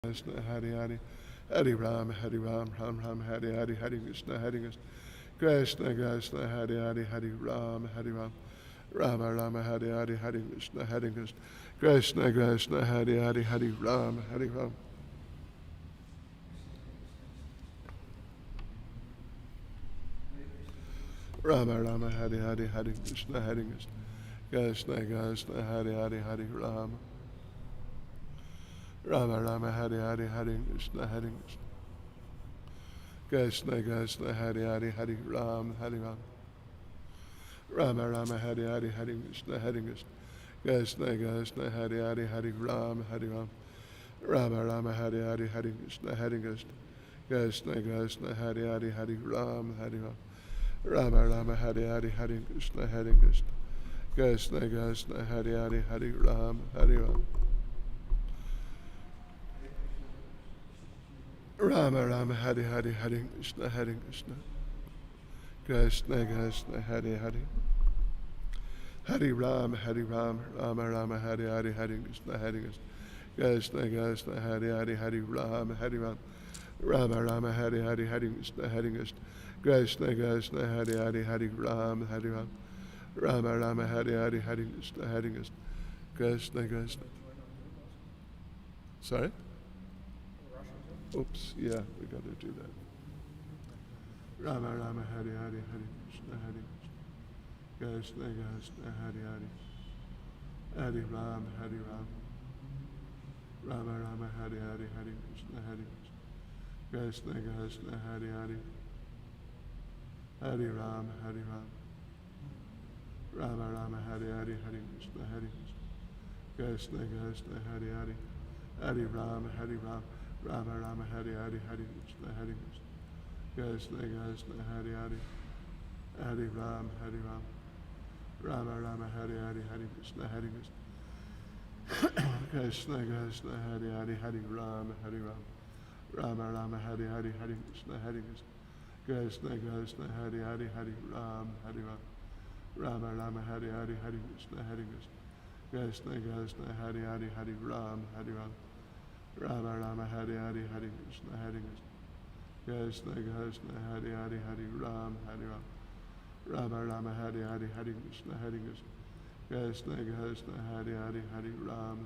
Krishna Hare Hare Hare Ram Ram Ram Hare Hare Hare Krishna Krishna Krishna Hare Hare Hare Ram Rama Rama Hare Hare Hare Krishna Krishna Krishna Hare Hare Hare Ram Rama Rama Hare Hare Hare Krishna Krishna Krishna Hare Hare Hare Rama Rama Hare Hare Hare Krishna Krishna Krishna Hare Hare Hare Ram Rama Rama Hare Hare Hare Krishna Krishna Krishna Hare Hare Hare Ram Rama Rama Hare Hare Hare Krishna Krishna Krishna Hare Hare Hare Ram Rama Rama Hare Hare Hare Krishna Krishna Krishna Hare Hare Hare Ram Rama Rama Hare Hare Hare Krishna Krishna Krishna Hare Hare Hare Ram Rama Rama Hare Hare Hare Krishna Krishna Krishna Hare Hare Hare Ram Rama Rama Hare Hare Hare Krishna Krishna Krishna Hare Hare Hare Ram Rama Rama Hare Hare Hare Krishna Krishna. Sorry? Oops, yeah, we got to do that. Rama Rama Hare Hare Hare Krishna Krishna Krishna Hare Hare Hare Ram Rama Rama Hare Hare Hare Krishna Krishna Krishna Hare Hare Hare Ram Rama Rama Hare Hare Hare Krishna Krishna Krishna Hare Hare Hare Ram Rama Rama Hare Hare Hare Krishna Krishna Krishna Hare Hare Hare Ram Rama Rama Hare Hare Hare Krishna Krishna Krishna Hare Hare Hare Ram Rama Rama Hare Hare Hare Krishna Krishna Krishna Hare Hare Hare Ram Rama Rama Hare Hare Hare Krishna Krishna Krishna Hare Hare Hare Ram Rama Rama Hare Hare Hare Krishna Krishna Krishna Hare Hare Hare Ram Rama Rama Hare Hare Hare Krishna Krishna Krishna Hare Hare Hare Ram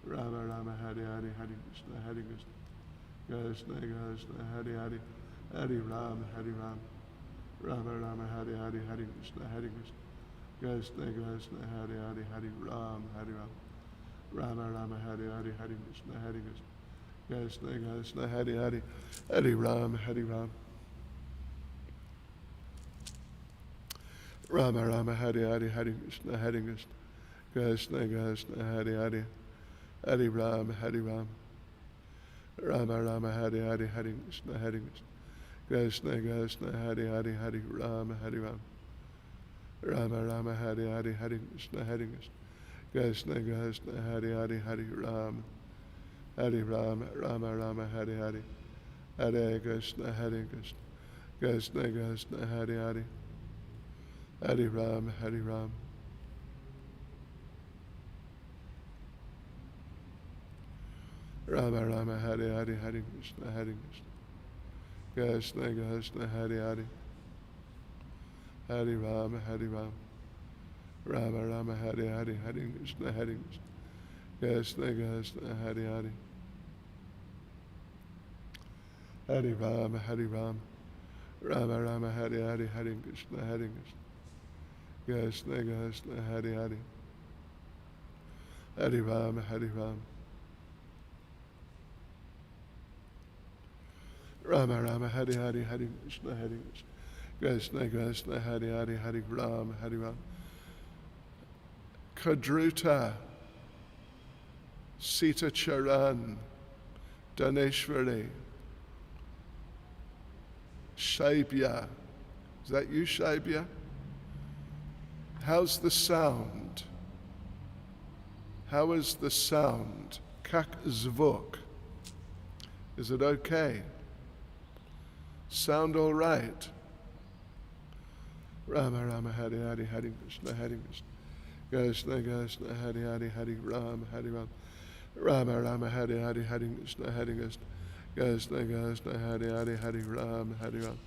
Rama Rama Hare Hare Hare Krishna Krishna Krishna Hare Hare Hare Ram Rama Rama Hare Hare Hare Krishna Krishna Krishna Hare Hare Hare Ram Rama Rama Hare Hare Hare Krishna Krishna Krishna Hare Hare Hare Ram Rama Rama Hare Hare Hare Krishna Krishna Krishna Hare Hare Hare Ram Rama Rama Hare Hare Hare Krishna Krishna Krishna Hare Hare Hare Ram Rama Rama Hare Hare Hare Krishna Krishna Krishna Hare Hare Hare Ram Rama Rama Hare Hare Hare Krishna Krishna Krishna Hare Hare Hare Ram Rama Rama Hare Hare Hare Krishna Krishna Krishna Hare Hare Hare Ram Rama Rama Hare Hare Hare Krishna Krishna Krishna Hare Hare Hare Ram Rama Rama Hare Hare Hare Krishna Krishna Krishna Hare Hare Hare Ram Rama Rama Hare Hare Hare Krishna Krishna Krishna Hare Hare Hare Ram Kadruta Sita Charan Daneshwari Shaibya. Is that you, Shaibya? How's the sound? How is the sound? Kak zvuk. Is it okay? Sound all right? Rama Rama Hare Hare Hare Krishna Krishna Krishna Hare Hare Hare Ram Rama Rama Hare Hare Hare Krishna Hare Krishna Krishna Krishna Hare Hare Hare Ram Hare Ram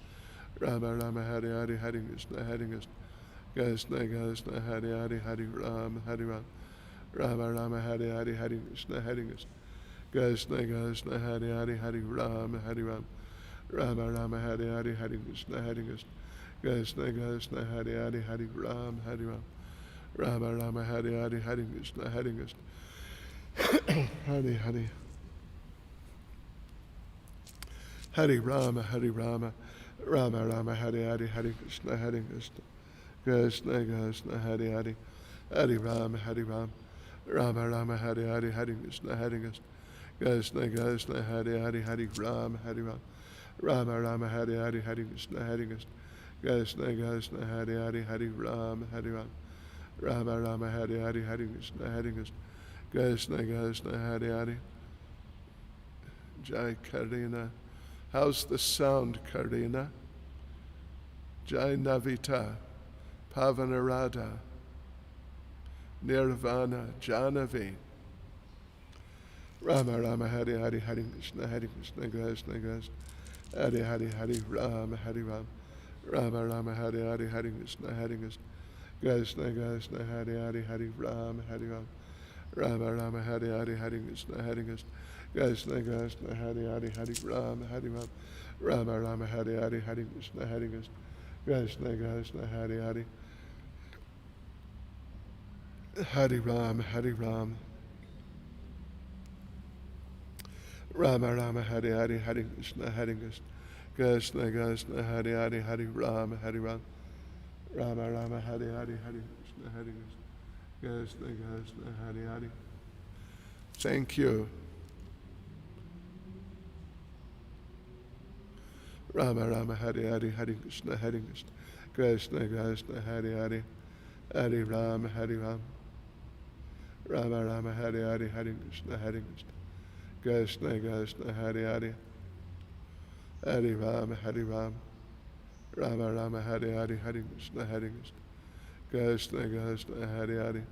Rama Rama Hare Hare Hare Krishna Hare Krishna Krishna Krishna Hare Hare Hare Ram Hare Ram Rama Rama Hare Hare Hare Krishna Hare Krishna Krishna Krishna Hare Hare Hare Ram Hare Ram Rama Rama Hare Hare Hare Krishna Hare Krishna Krishna Krishna Hare Hare Hare Ram Hare Ram Rama Rama Hare Hare Hare Krishna Hare Krishna Hare Hare Hare Rama Rama Rama Hare Hare Hare Krishna Hare Krishna Krishna Krishna Hare Hare Hare Rama Rama Rama Hare Hare Hare Krishna Hare Krishna Krishna Krishna Hare Hare Hare Ram Hare Ram Rama Rama Hare Hare Hare Krishna Hare Krishna Krishna Krishna Hare Hare Hare Ram Hare Ram Rama Rama Hare Hare Hare Krishna Hare Krishna Krishna Krishna Hare Hare. Jai Karina. How's the sound, Karina? Jai Navita, Pavanarada, Nirvana, Janavi. Rama Rama Hare Hare Hare Krishna Krishna Krishna Hare Hare Hare Rama Hare Ram Rama Rama Hare Hare Hare Krishna Krishna Krishna Krishna Hare Hare Hare Ram Hare Ram Rama Rama Hare Hare Hare Krishna Krishna Krishna Krishna Hare Hare Hare Ram Hare Ram Rama Rama Hare Hare Hare Krishna Krishna Krishna Krishna Hare Hare Hare Ram Hare Ram Rama Rama Hare Hare Hare Krishna Krishna Krishna Krishna Hare Hare Hare Ram Hare Ram Rama Rama Hare Hare Hare Krishna Krishna Krishna Krishna Hare Hare. Thank you. Rama Rama Hare Hare Hare Krishna Krishna Krishna Krishna Hare Hare Hare Ram Hare Ram Rama Rama Hare Hare Hare Krishna Krishna Krishna Krishna Hare Hare Hare Ram Hare Ram Rama Rama Hare Hare Hare Krishna Krishna Krishna Krishna Hare Hare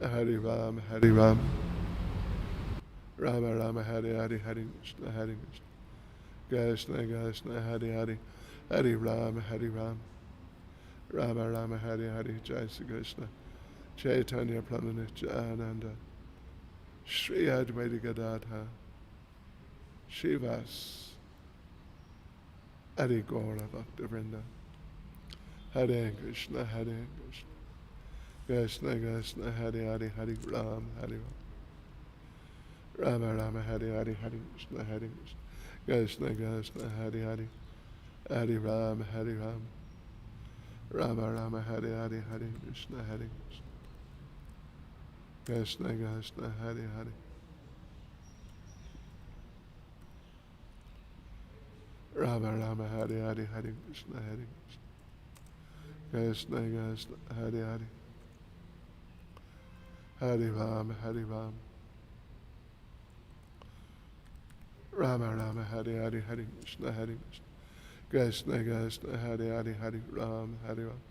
Hare Ram Hare Ram Rama Rama Hare Hare Hare Krishna Krishna Krishna Krishna Hare Hare Hare Ram Hare Ram Rama Rama Hare Hare. Jai Sri Krishna Chaitanya Prabhu Nityananda Shri Advaita Gadadhar Shivas Hare Gaura Bhakta Vrinda Hare Krishna Krishna Krishna Hare Hare Hare Ram Hare Ram Rama Rama Hare Hare Hare Krishna Krishna Krishna Hare Hare Hare Ram Hare Ram Rama Rama Hare Hare Hare Krishna Krishna Krishna Hare Hare Rama Rama Hare Hare Hare Krishna Krishna Krishna Hare Hare Hare Ram Hare Ram Rama Rama Hare Hare Hare Krishna Krishna Krishna Hare Hare Hare Ram Hare Ram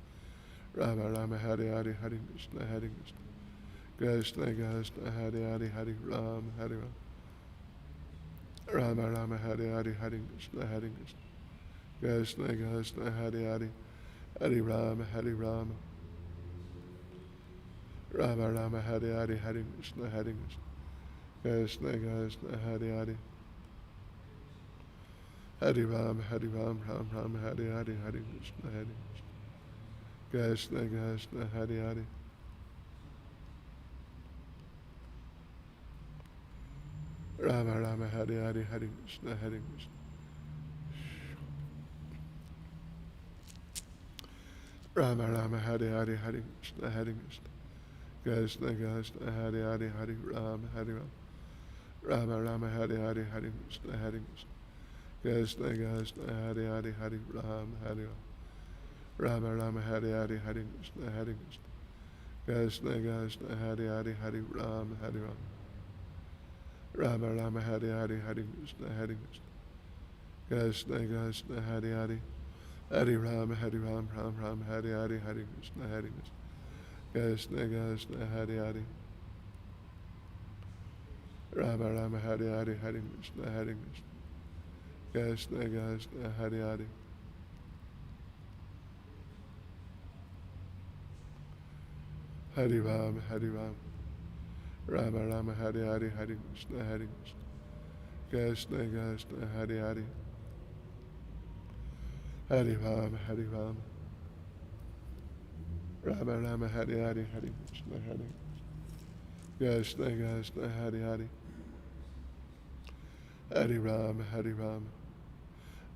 Rama Rama Hare Hare Hare Krishna Krishna Krishna Hare Hare Hare Ram Hare Ram Rama Rama Hare Hare Hare Krishna Krishna Krishna Hare Hare Hare Ram Hare Ram Rama Rama Hare Hare Hare Krishna Krishna Krishna Hare Hare Hare Ram Ram Ram Hare Hare Hare Krishna Krishna Krishna Hare Hare Rama Rama Hare Hare Hare Krishna Rama Rama Hare Hare Hare Krishna Krishna Krishna Hare Hare Hare Ram Hare Ram Rama Rama Hare Hare Hare Krishna Krishna Krishna Hare Hare Hare Ram Hare Ram Rama Rama Hare Hare Hare Krishna Krishna Krishna Hare Hare Hare Ram Hare Ram Rama Rama Hare Hare Hare Krishna Krishna Krishna Hare Hare Hare Ram Ram Ram Hare Hare Hare Krishna Krishna Krishna Hare Hare Rama Rama Hare Hare Hare Krishna Hare Krishna Krishna Hare Hare Hare Ram Hare Ram Rama Rama Hare Hare Hare Krishna Krishna Krishna Hare Hare Hare Ram Hare Ram Rama Rama Hare Hare Hare Krishna Krishna Hare Hare Hare Ram Hare Ram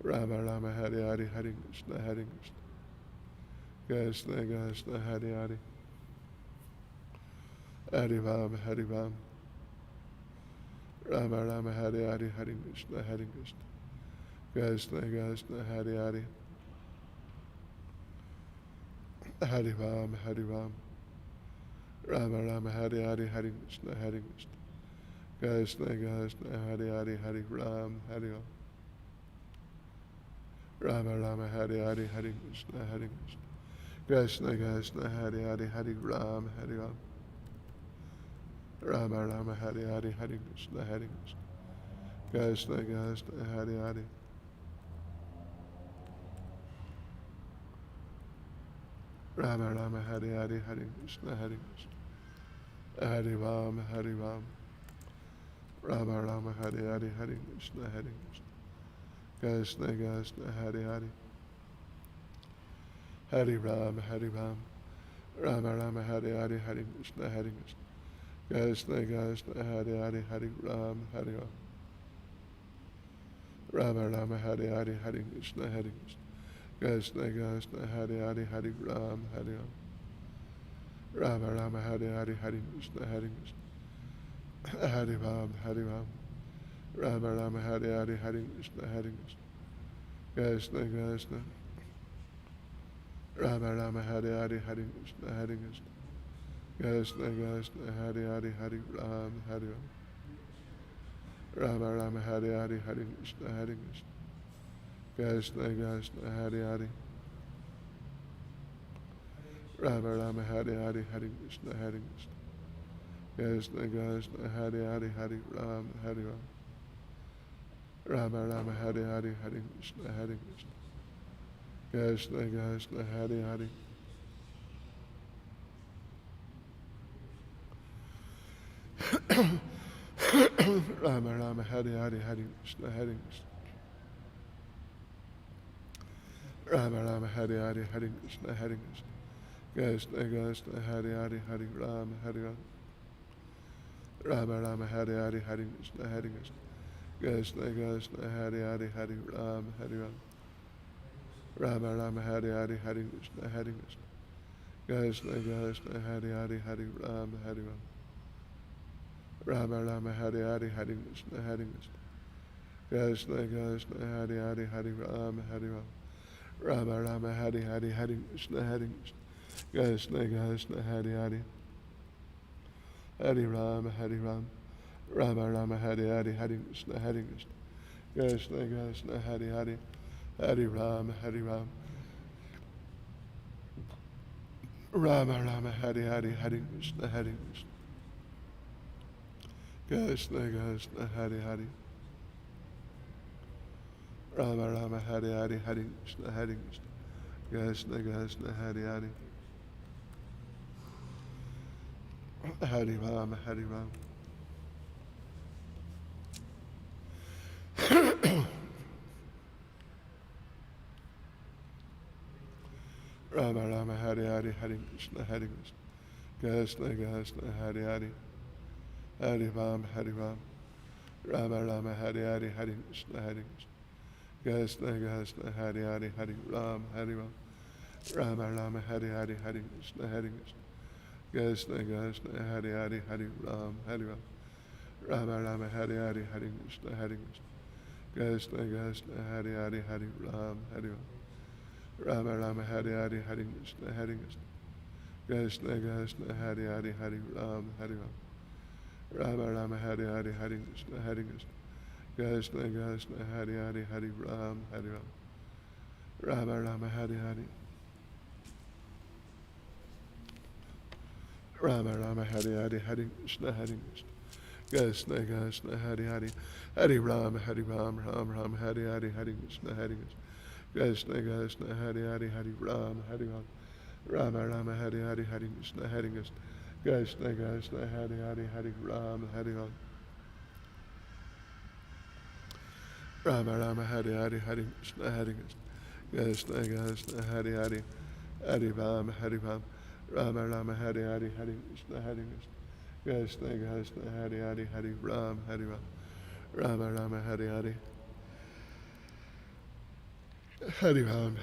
Rama Rama Hare Hare Hare Krishna Krishna Hare Hare Hare Ram Hare Ram Rama Rama Hare Hare Hare Krishna Krishna Hare Hare Hare Ram Hare Ram Rama Rama Hare Hare Hare Krishna Krishna Hare Hare Hare Ram Hare Ram Rama Rama Hare Hare Hare Krishna Krishna Hare Hare Hare Ram Hare Ram Rama Rama Hare Hare Hare Krishna Krishna Hare Hare Rama Rama Hare Hare Hare Krishna Hare Ram Hare Ram Rama Rama Hare Hare Hare Krishna Krishna Krishna Hare Hare Hare Ram Hare Ram Rama Rama Hare Hare Hare Krishna Krishna Hare Hare Hare Ram Hare Ram Rama Rama Hare Hare Hare Krishna Krishna Krishna Hare Hare Hare Ram Hare Ram Rama Rama Hare Hare Hare Krishna Hare Ram Hare Ram Rama Rama Hare Hare Hare Krishna Krishna Krishna Rama Rama Hare Hare Hare Krishna Krishna Krishna Hare Hare Hare Ram Hare Ram Rama Rama Hare Hare Hare Krishna Krishna Krishna Hare Hare Rama Rama Hare Hare Hare Krishna Krishna Krishna Hare Hare Hare Ram Hare Ram Rama Rama Hare Hare Hare Krishna Krishna Krishna Hare Hare Rama Rama Hare Hare Hare Krishna Rama Rama Hare Hare Hare Krishna Krishna Krishna Hare Hare Hare Ram Hare Ram Rama Rama Hare Hare Hare Krishna Krishna Krishna Hare Hare Hare Ram Hare Ram Rama Rama Hare Hare Hare Krishna Krishna Krishna Hare Hare Hare Ram Hare Ram Rama Rama Hare Hare Hare Krishna Krishna Krishna Hare Hare Hare Ram Hare Ram Rama Rama Hare Hare Hare Krishna Krishna Krishna Hare Hare Hare Ram Hare Ram Rama Rama Hare Hare Hare Krishna Krishna Krishna Hare Hare Hare Ram Hare Ram Rama Rama Hare Hare Hare Krishna Krishna Krishna Hare Hare Rama Rama Hare Hare Hare Krishna Krishna Krishna Hare Hare Hare Ram Hare Ram Rama Rama Hare Hare Hare Krishna Krishna Krishna Hare Hare Hare Ram Hare Ram Rama Rama Hare Hare Hare Krishna Krishna Krishna Hare Hare Hare Ram Hare Ram Rama Rama Hare Hare Hare Krishna Krishna Krishna Hare Hare Hare Ram Hare Ram Rama Rama Hare Hare Hare Krishna Krishna Krishna Hare Hare Hare Ram Hare Ram Rama Rama Hare Hare Hare Krishna Krishna Krishna Hare Hare Hare Ram Hare Ram Rama Rama Hare Hare Hare Krishna Krishna Krishna Hare Hare Hare Ram Hare Ram Rama Rama Hare Hare Rama Rama Hare Hare Hare Krishna Krishna Krishna Hare Hare, Hare Ram, Ram Ram, Hare Hare, Hare Krishna, Hare Krishna, Krishna Krishna Hare Hare, Hare Ram, Ram Hare Hare, Hare Krishna, Hare Krishna, Krishna Krishna Hare Hare, Hare Ram, Ram Hare Hare, Hare Krishna, Hare Krishna, Krishna Krishna Hare Hare, Hare Ram, Ram Hare Hare, Hare Krishna, Hare Krishna, Krishna Hare Hare, Hare Ram, Ram Hare Hare, Hare Ram,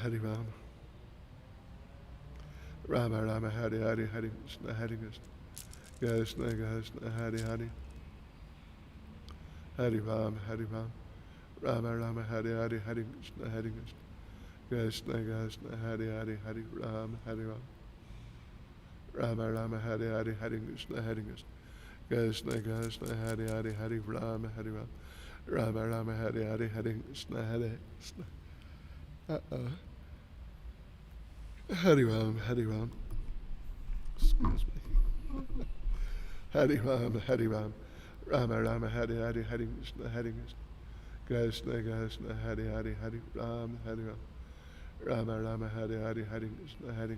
Ram Hare Hare, Hare Krishna, Krishna Krishna Hare Hare, Hare Ram, Ram Hare Hare, Hare Krishna, Krishna Krishna Hare Hare, Hare Ram, Ram Hare Hare, Hare Krishna, Krishna Krishna Hare Hare, Hare Ram, Ram Hare Hare, Hare Krishna, Krishna. Hare Ram. Excuse me. Hare Ram, Ram Hare Hare, Hare Krishna, Krishna Krishna Hare Hare, Hare Ram, Ram Hare Hare, Hare Krishna,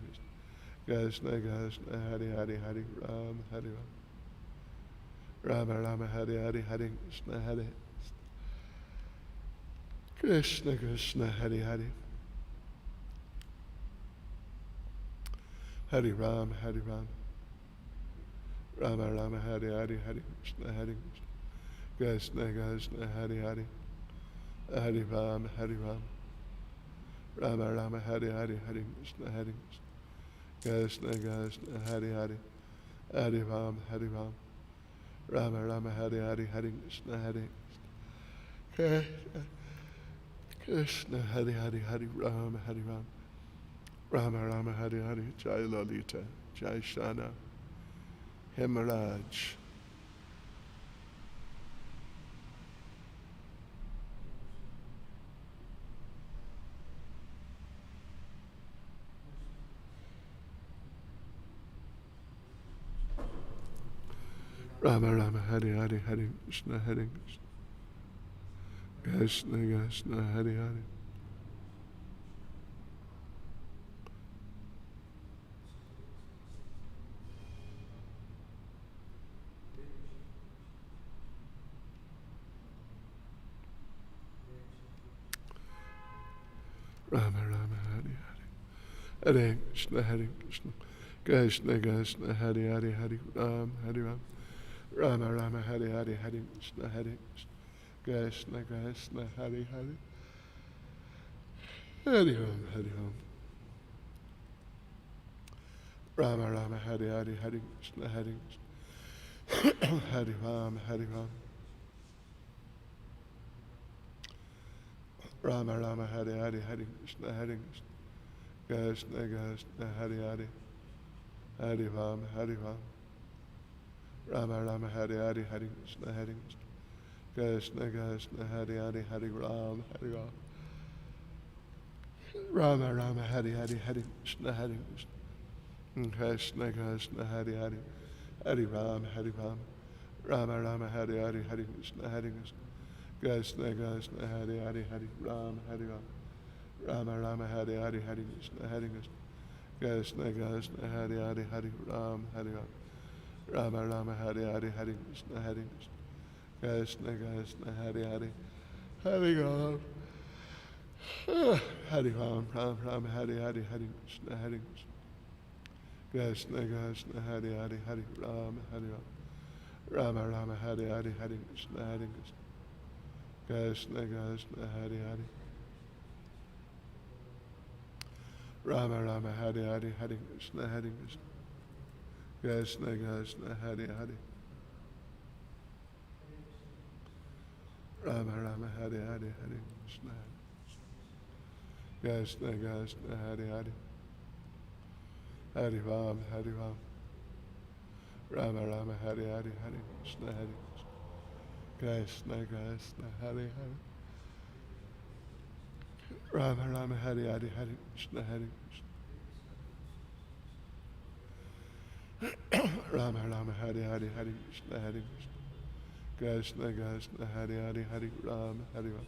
Krishna Krishna Hare Hare, Hare Ram, Ram Hare Hare, Hare Krishna, Krishna Krishna Hare Hare, Hare Ram, Ram Hare Hare, Hare Krishna, Krishna Krishna Hare Hare, Hare Ram, Ram Hare Hare, Hare Krishna, Krishna Krishna Hare Hare, Hare Ram, Ram Hare Hare, Hare Krishna, Krishna Hare Hare, Hare Ram, Rama Hare Hare, Jai Lalita, Jai Shana, Himaraj. Rama Hare Hare, Hare Krishna, Krishna Krishna Hare Hare. Rama Hare Hare, Hare Krishna, Krishna Krishna Hare Hare, Hare Ram, Rama Hare Hare, Hare Krishna, Krishna Krishna Hare Hare, Hare Ram, Rama Hare Hare, Hare Krishna, Hare Ram, Rama Hare Hare, Hare Krishna, Krishna Krishna Hare Hare, Hare Ram, Rama Hare Hare, Hare Krishna, Krishna Krishna Hare Hare, Hare Ram, Rama Hare Hare, Hare Krishna, Krishna Krishna Hare Hare, Hare Ram, Rama Hare Hare, Hare Krishna, Krishna Krishna Hare Hare, Hare Ram, Rama Hare Hare, Hare Krishna, Krishna Krishna Hare Hare, Hare Ram, Rama Hare Hare, Hare Krishna, Krishna Krishna Hare Hare, Hare Ram, Hare Ram Hare Hare, Hare Krishna, Krishna Krishna Hare Hare, Hare Ram, Rama Hare Hare, Hare Krishna, Krishna Krishna Hare Hare, Rama Hare Hare, Hare Krishna, Krishna Krishna Hare Hare, Rama Hare Hare, Hare Krishna, Krishna Krishna Hare Hare, Hare Ram, Rama Hare Hare, Hare Krishna, Krishna Krishna Hare Hare, Rama Hare Hare, Hare Krishna, Rama Hare Hare, Hare Krishna, Krishna Krishna Hare Hare Hare Ram Hare Ram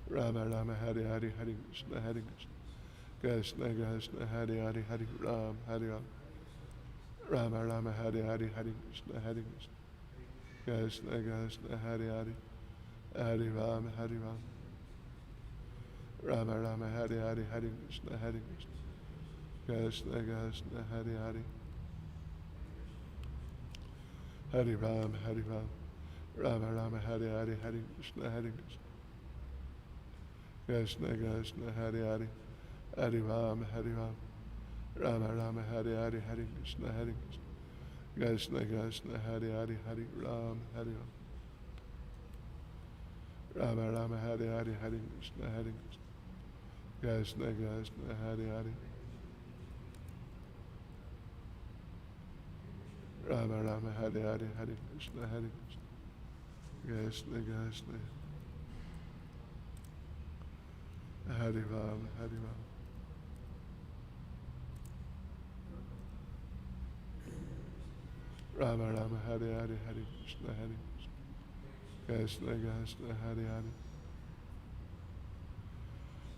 Rama Rama Hare Hare Hare Krishna Hare Krishna Krishna Krishna Hare Hare Hare Ram Hare Ram Rama Rama Hare Hare Hare Krishna Hare Krishna Krishna Krishna Hare Hare Hare Ram Hare Ram Rama Rama Hare Hare Hare Krishna Hare Krishna Krishna Krishna Hare Hare Hare Ram Hare Ram Rama Rama Hare Hare Hare Krishna Hare Krishna Krishna Krishna Hare Hare Hare Ram Hare Ram Rama Rama Hare Hare Hare Krishna Hare Krishna Krishna Krishna Hare Hare Hare Ram Hare Ram Rama Rama Hare Hare Hare Krishna Hare Krishna Krishna Krishna Hare Hare Rama Rama Hare Hare Hare Krishna Hare Krishna Krishna Krishna Hare Ram Hare Ram Rama Rama Hare Hare Hare Krishna Hare Krishna Krishna Krishna Hare Hare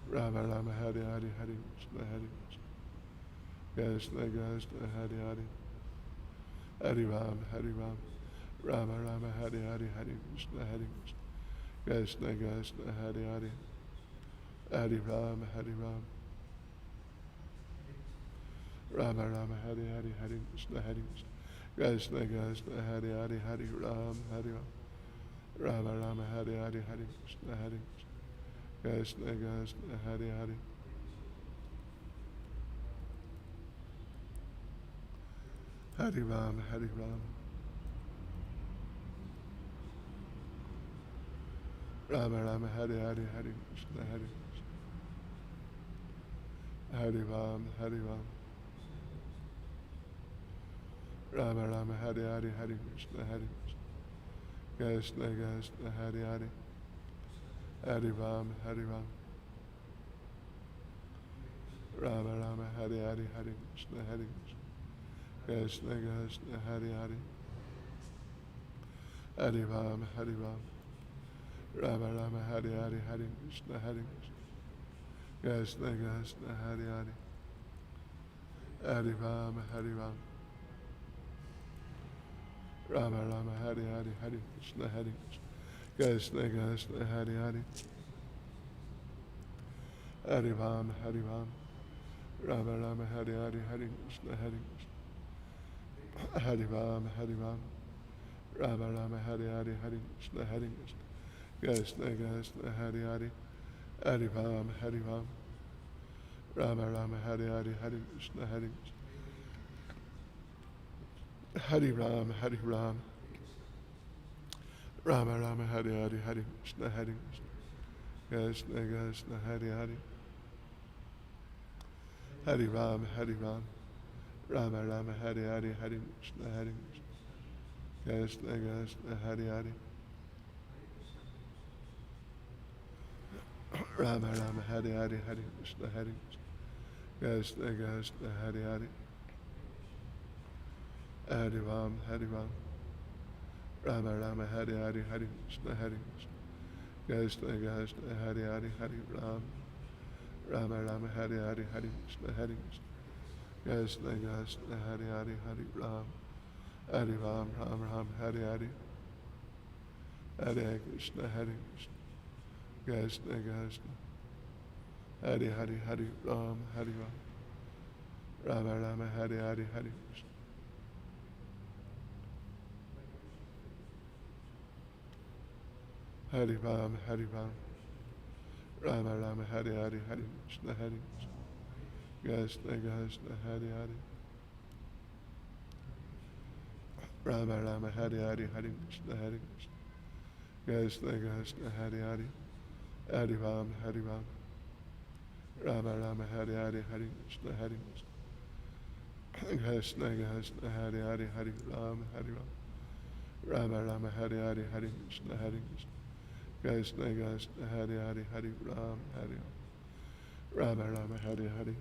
Rama Rama Hare Hare Hare Krishna Hare Krishna Krishna Krishna Hare Hare Hare Ram Hare Ram Rama Rama Hare Hare Hare Krishna Hare Krishna Krishna Krishna Hare Hare Hare Ram Hare Ram Rama Rama Hare Hare Hare Krishna Hare Krishna Krishna Hare Hare Hare Ram Hare Ram Rama Rama Hare Hare Hare Krishna Hare Krishna Krishna Hare Hare Hare Ram Hare Ram Rama Rama Hare Hare Hare Krishna Hare Hare Ram Hare Ram Rama Rama Hare Hare Hare Krishna Hare Krishna Krishna Hare Hare Hare Ram Hare Ram Rama Rama Hare Hare Hare Krishna Hare Krishna Krishna Hare Hare Hare Ram Hare Ram Rama Rama Hare Hare Hare Krishna Hare Krishna Krishna Hare Hare Hare Ram Hare Ram Rama Rama Hare Hare Hare Krishna Hare Krishna Krishna Hare Hare Hare Ram Hare Ram Rama Rama Hare Hare Hare Krishna Hare Hare Ram Hare Ram Rama Rama Hare Hare Hare Krishna Hare Krishna Krishna Hare Hare Hare Ram Hare Ram Rama Rama Hare Hare Hare Krishna Hare Hare Ram Hare Ram Rama Rama Hare Hare Hare Krishna Hare Krishna Krishna Hare Hare Hare Ram Hare Ram Rama Rama Hare Hare Hare Krishna Hare Krishna Krishna Hare Hare Rama Rama Hare Hare Hare Krishna Hare Krishna Krishna Hare Hare Hare Ram Hare Ram Rama Rama Hare Hare Hare Krishna Hare Krishna Krishna Hare Hare Hare Ram Rama Rama Hare Hare Hare Krishna Hare Krishna Krishna Hare Hare Hare Ram Hare Ram Ram Ram Hare Hare Hare Krishna Hare Krishna Krishna Hare Hare Hare Ram Hare Ram Rama Rama Hare Hare Hare Krishna Hare Ram Hare Ram Rama Rama Hare Hare Hare Krishna Hare Krishna Krishna Hare Hare Rama Rama Hare Hare Hare Krishna Hare Krishna Krishna Hare Hare Hare Ram Hare Ram Rama Rama Hare Hare Hare Krishna Hare Krishna Krishna Hare Hare Hare Ram Hare Ram Rama Rama Hare Hare Hare Krishna Hare Krishna Krishna Hare Hare Hare Ram Hare Ram Rama Rama Hare Hare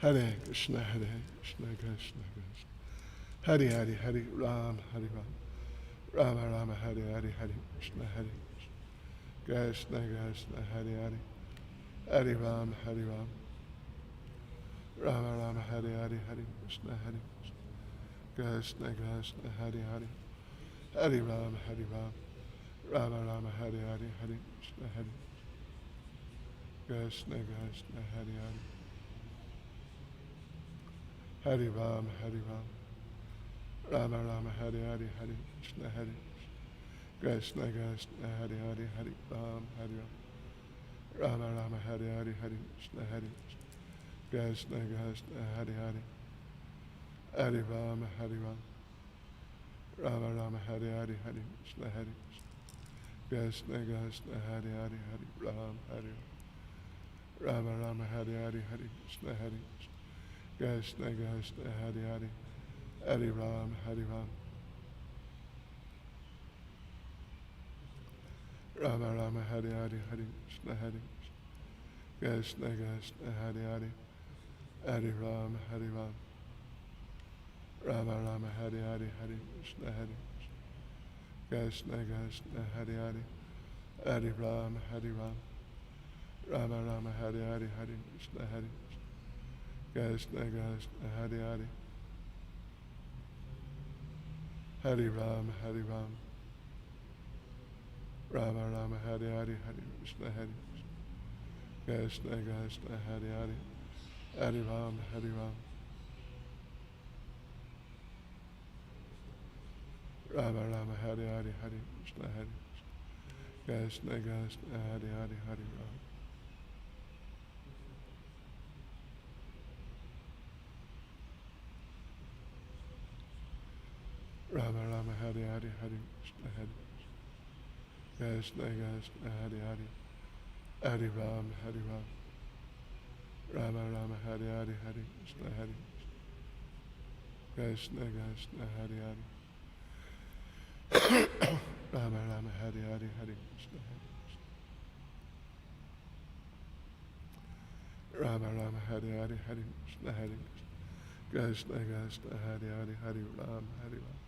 Hare Krishna, Hare Krishna, Krishna Krishna. Hare Hare, Hare Ram, Hare Ram. Rama Rama, Hare Hare, Hare Krishna, Hare Krishna. Krishna Krishna, Hare Hare. Hare Ram, Hare Ram. Rama Rama, Hare Hare, Hare Krishna, Hare Krishna. Krishna Krishna, Hare Hare. Hare Ram, Hare Ram. Rama Rama, Hare Hare, Hare Krishna, Hare Krishna. Krishna Hare Hare. Hare Ram, Hare Ram. Rama Rama, Hare Hare, Hare Krishna, Hare Krishna. Krishna Hare Hare, Hare Ram, Hare Ram. Rama Rama, Hare Hare, Hare Krishna, Hare Krishna. Krishna Hare Hare. Hare Ram, Hare Ram. Rama Rama, Hare Hare, Hare Krishna, Hare Krishna. Krishna Hare Hare, Hare Ram, Hare Ram. Rama Rama, Hare Hare, Hare Krishna, Hare Krishna. Krishna Hare Hare. Hare Ram, Hare Ram. Rama Rama, Hare Hare, Hare Krishna, Hare Krishna. Krishna Hare Hare. Hare Ram, Hare Ram. Rama Rama, Hare Hare, Hare Krishna, Hare Krishna. Krishna Hare Hare. Hare Ram, Hare Ram. Rama Rama, Hare Hare, Hare Krishna, Hare Krishna. Krishna Hare Hare. Hare Ram, Hare Ram. Rama Rama, Hare Hare, Hare Krishna, Hare Krishna. Krishna Hare Hare. Hare Ram, Hare Ram. Rama Rama, Hare Hare, Hare Krishna, Hare Krishna. Krishna Hare Hare, Hare Ram. Rama Rama, Hare Hare, Hare Krishna, Hare Krishna. Krishna Hare Hare. Hare Ram, Hare Ram. Rama Rama, Hare Hare, Hare Krishna, Hare Krishna. Krishna Hare Hare. Rama Rama, Hare Hare, Hare Krishna, Hare Krishna. Rama Rama, Hare Hare, Hare Krishna, Hare Krishna. Krishna Hare Hare, Hare Ram, Hare Ram.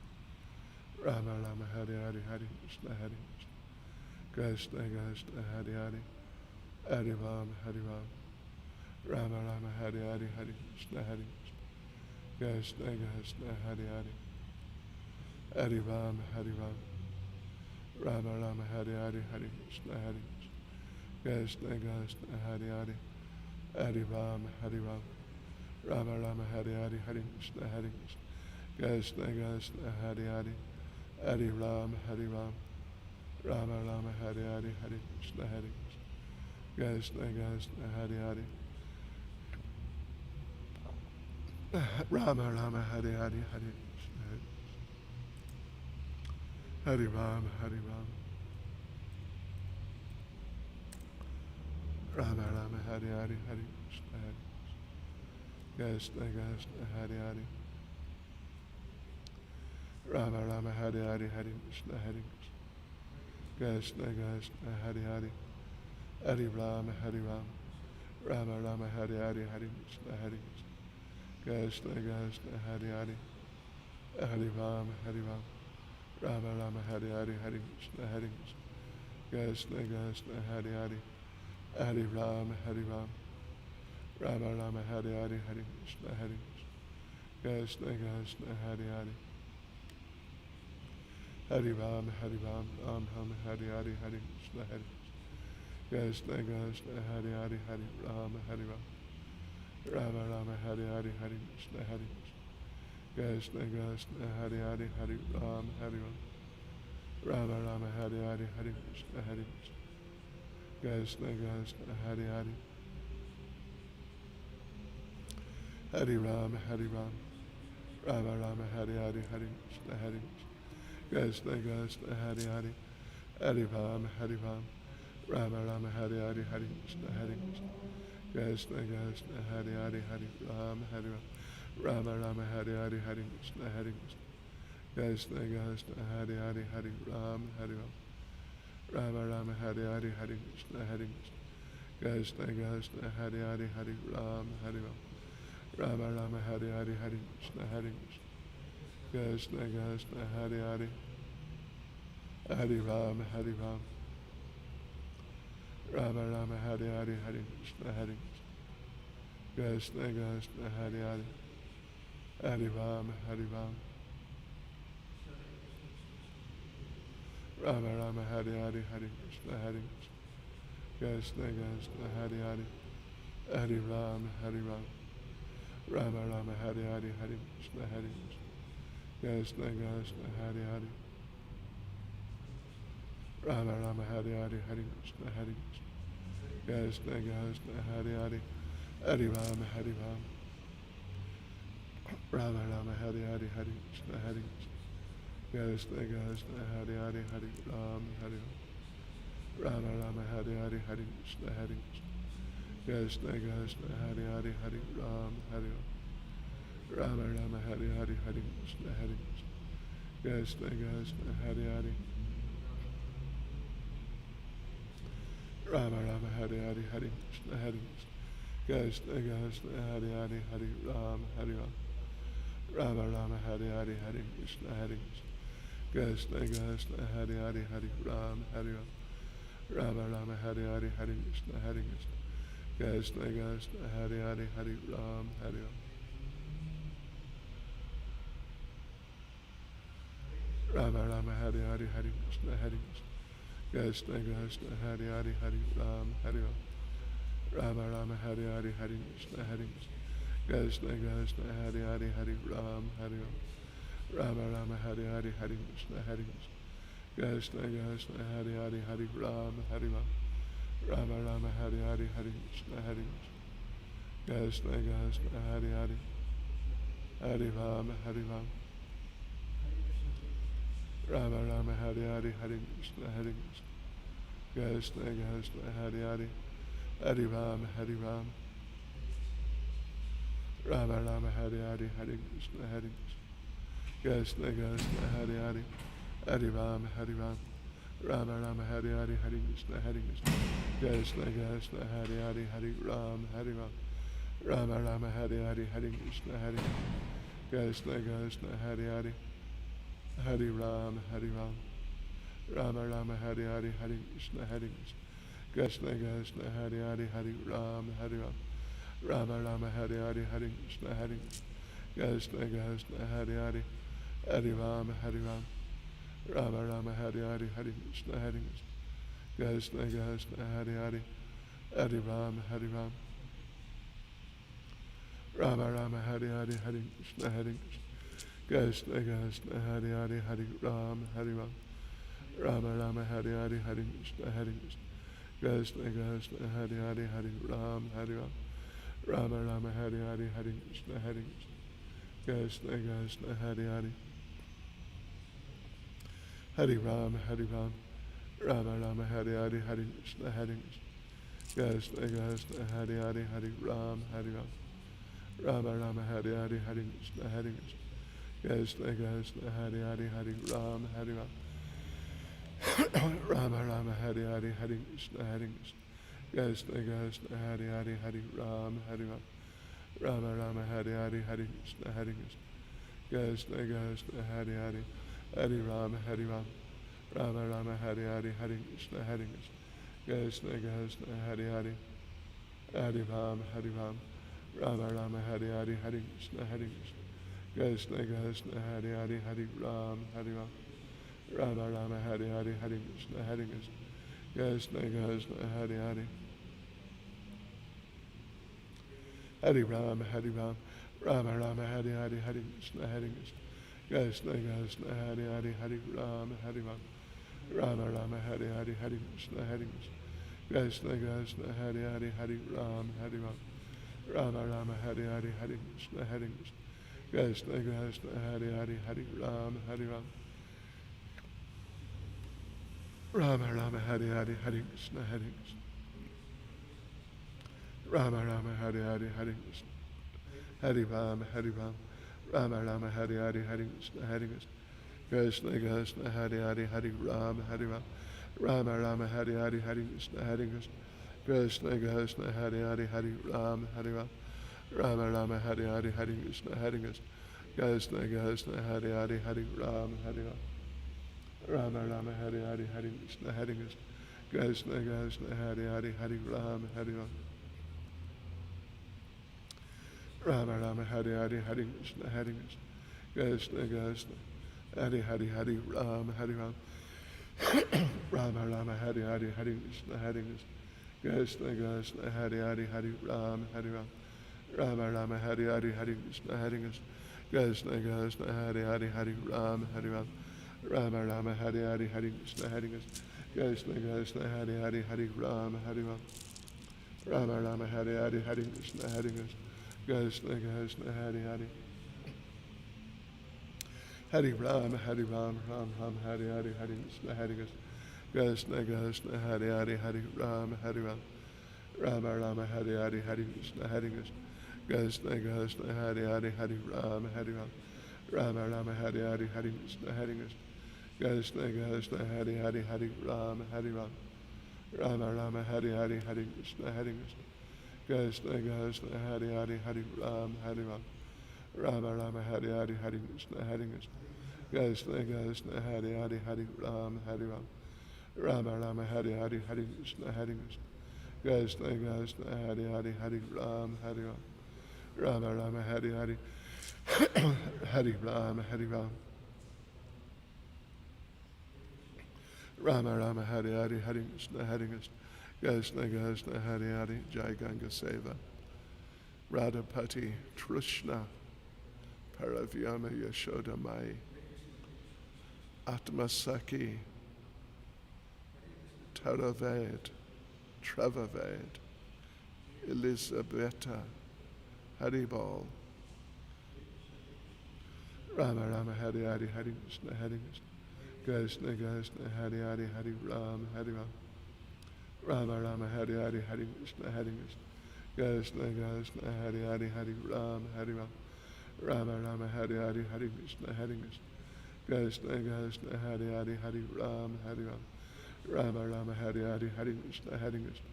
Rama Rama, Hare Hare, Hare Krishna, Hare Krishna. Krishna Hare Hare. Hare Ram, Hare Ram. Rama Rama, Hare Hare, Hare Krishna, Hare Krishna. Krishna Hare Hare. Hare Ram, Hare Ram. Rama Rama, Hare Hare, Hare Krishna, Hare Krishna. Krishna Hare Hare. Hare Ram, Hare Ram. Rama Rama, Hare Hare, Hare Krishna, Hare Krishna. Krishna Hare Hare. Hare Ram, Hare Ram. Rama Rama, Hare Hare, Hare Krishna, Hare Krishna. Krishna Hare Hare. Rama Rama, Hare Hare, Hare Krishna, Hare Ram, Hare Ram. Rama Rama, Hare Hare, Hare Krishna, Hare Krishna. Krishna Hare Hare. Rama Rama, Hare Hare, Hare Krishna, Hare Krishna. Krishna Hare Hare. Hare Ram, Hare Ram. Rama Rama, Hare Hare, Hare Krishna, Hare Krishna. Krishna Hare Hare. Hare Ram, Hare Ram. Rama Rama, Hare Hare, Hare Krishna, Hare Krishna. Krishna Hare Hare. Hare Ram, Hare Ram. Rama Rama, Hare Hare, Hare Krishna, Hare Krishna. Krishna Hare Hare. Hare Ram, Hare Ram. Ram Ram, Hare Hare, Hare Krishna, Hare Krishna. Krishna Hare Hare. Hare Ram, Hare Ram. Rama Rama, Hare Hare, Hare Krishna, Hare Krishna. Krishna Hare Hare. Hare Ram, Hare Ram. Rama Rama, Hare Hare, Hare Krishna, Hare Krishna. Krishna Hare Hare. Hare Ram, Hare Ram. Rama Rama, Hare Hare, Hare Krishna, Hare Krishna. Krishna Hare Hare. Hare Ram, Hare Ram. Rama Rama, Hare Hare, Hare Krishna, Hare Krishna. Krishna Hare Hare. Hare Ram, Hare Ram. Rama Rama, Hare Hare, Hare Krishna, Hare Krishna. Krishna Hare Hare. Hare Ram, Hare Ram. Rama Rama, Hare Hare, Hare Krishna, Hare Krishna. Krishna Hare Hare. Hare Ram, Hare Ram. Rama Rama Hare Hare Hare Krishna Hare Krishna Krishna Hare Hare Hare Ram Hare Ram Rama Rama Hare Hare Hare Krishna Hare Krishna Krishna Hare Hare Hare Ram Hare Ram Rama Rama Hare Hare Hare Krishna Hare Krishna Krishna Hare Hare Hare Ram Hare Ram Rama Rama Hare Hare Hare Krishna Hare Krishna Krishna Hare Hare Rama Rama Hare Hare Hare Krishna Hare Krishna Krishna Hare Hare Hare Ram Hare Ram Rama Rama Hare Hare Hare Krishna Hare Krishna Krishna Hare Hare Hare Ram Hare Rama Rama Hare Hare Hare Krishna Hare Krishna Krishna Hare Hare Hare Ram Hare Rama Rama Hare Hare Hare Krishna Hare Krishna Krishna Hare Hare Rama Rama Hare Hare Hare Krishna Hare Krishna Krishna Hare Hare Hare Ram Hare Rama Rama Hare Hare Hare Krishna Hare Krishna Krishna Hare Hare Hare Ram Hare Rama Rama Hare Hare Hare Krishna Hare Krishna Krishna Hare Hare Hare Ram Hare Rama Rama Hare Hare Hare Krishna Hare Krishna Krishna Hare Hare Hare Ram Hare Rama Rama Hare Hare Hare Krishna Hare Krishna Krishna Hare Hare Hare Ram Hare Rama Rama Hare Hare Hare Krishna Hare Krishna Krishna Hare Hare Hare Ram Hare Rama Rama Hare Hare Hare Krishna Hare Krishna Krishna Hare Hare Hare Ram Hare Rama Rama Hare Hare Hare Krishna Hare Krishna Krishna Hare Hare Hare Ram Hare Rama Rama Hare Hare Hare Krishna Hare Krishna Krishna Hare Hare Hare Ram Rama Rama Hare Hare Hare Krishna Krishna Krishna Hare Hare Hare Ram Rama Rama Hare Hare Hare Krishna Krishna Krishna Hare Hare Hare Ram Rama Rama Hare Hare Hare Krishna Krishna Krishna Hare Hare Hare Ram Rama Rama Hare Hare Hare Krishna Krishna Krishna Hare Hare Hare Ram Rama Rama Hare Hare Hare Krishna Krishna Krishna Hare Hare Hare Ram Rama Rama Hare Hare Hare Krishna Krishna Krishna Hare Hare Hare Ram Rama Rama Hare Hare Hare Krishna Krishna Krishna Hare Hare Hare Ram Rama Rama Hare Hare Hare Krishna Krishna Krishna Hare Hare Hare Ram Rama Rama Hare Hare Hare Krishna Krishna Krishna Hare Hare Hare Ram Rama Rama Hare Hare Hare Krishna Krishna Krishna Hare Hare Hare Ram Rama Rama Hare Hare Hare Krishna Krishna Krishna Hare Hare Hare Ram Rama Rama Hare Hare Hare Krishna Krishna Krishna Hare Hare Hare Ram Rama Rama Hare Hare Hare Krishna Krishna Krishna Hare Hare Hare Ram Rama Rama Hare Hare Hare Krishna Krishna Krishna Hare Hare Hare Ram Rama Rama Hare Hare Hare Krishna Krishna Krishna Hare Hare Hare Ram Rama Rama Hare Hare Hare Krishna Krishna Krishna Hare Hare Hare Ram Rama Rama Hare Hare Hare Krishna Krishna Krishna Hare Hare Hare Ram Rama Rama Hare Hare Hare Krishna Krishna Krishna Hare Hare Hare Ram Rama Rama Hare Hare Hare Krishna Rama Rama Hare Hare Hare Krishna Hare Rama Rama Hare Hare Hare Krishna Krishna Krishna Hare Hare Hare Ram Rama Rama Hare Hare Hare Krishna Krishna Krishna Hare Hare Hare Ram Rama Rama Hare Hare Hare Krishna Hare Krishna Krishna Krishna Hare Hare Hare Rama Hare Rama Rama Rama Hare Hare Hare Krishna Hare Krishna Krishna Krishna Hare Hare Hare Rama Hare Rama Rama Rama Hare Hare Hare Krishna Hare Krishna Krishna Krishna Hare Hare Hare Rama Hare Rama Rama Rama Hare Hare Hare Krishna Hare Krishna Krishna Krishna Hare Hare Hare Rama Hare Rama Rama Rama Hare Hare Hare Krishna Hare Krishna Krishna Krishna Hare Hare Hare Rama Hare Rama Rama Rama Hare Hare Hare Krishna Hare Krishna Krishna Krishna Hare Hare Hare Rama Hare Rama Rama Rama Hare Hare Hare Krishna Hare Krishna Krishna Krishna Hare Hare Hare Rama Hare Rama Ram Ram Hare Hare Hare Krishna Hare Krishna Krishna Krishna Hare Hare Hare Rama Hare Rama Rama Rama Hare Hare Hare Krishna Hare Krishna Krishna Krishna Hare Hare Hare Rama Hare Rama Rama Rama Hare Hare Hare Krishna Hare Krishna Krishna Krishna Hare Hare Hare Rama Hare Rama Rama Rama Hare Hare Hare Krishna Hare Krishna Krishna Krishna Hare Hare Hare Rama Hare Rama Rama Rama Hare Hare Hare Krishna Hare Krishna Krishna Krishna Hare Hare Hare Rama Hare Rama Rama Rama Hare Hare Hare Krishna Hare Krishna Krishna Krishna Hare Hare Hare Rama Hare Rama Rama Rama Hare Hare Hare Rama Hare Rama Rama Rama Hare Hare Hare Krishna Hare Krishna Krishna Krishna Hare Hare Jai Ganga Seva Radhapati Trishna Paravyama Yashoda Mai Atma Saki Taraved Travaved Elisabetta Haribol Rama Rama Hare Hare Hare Krishna Hare Krishna Krishna Krishna Hare Hare Hare Rama Hare Rama Rama Rama Hare Hare Hare Krishna Hare Krishna Krishna Krishna Hare Hare Hare Rama Hare Rama Rama Rama Hare Hare Hare Krishna Hare Krishna Krishna Krishna Hare Hare Hare Rama Hare Rama Rama Rama Hare Hare Hare Krishna Hare Krishna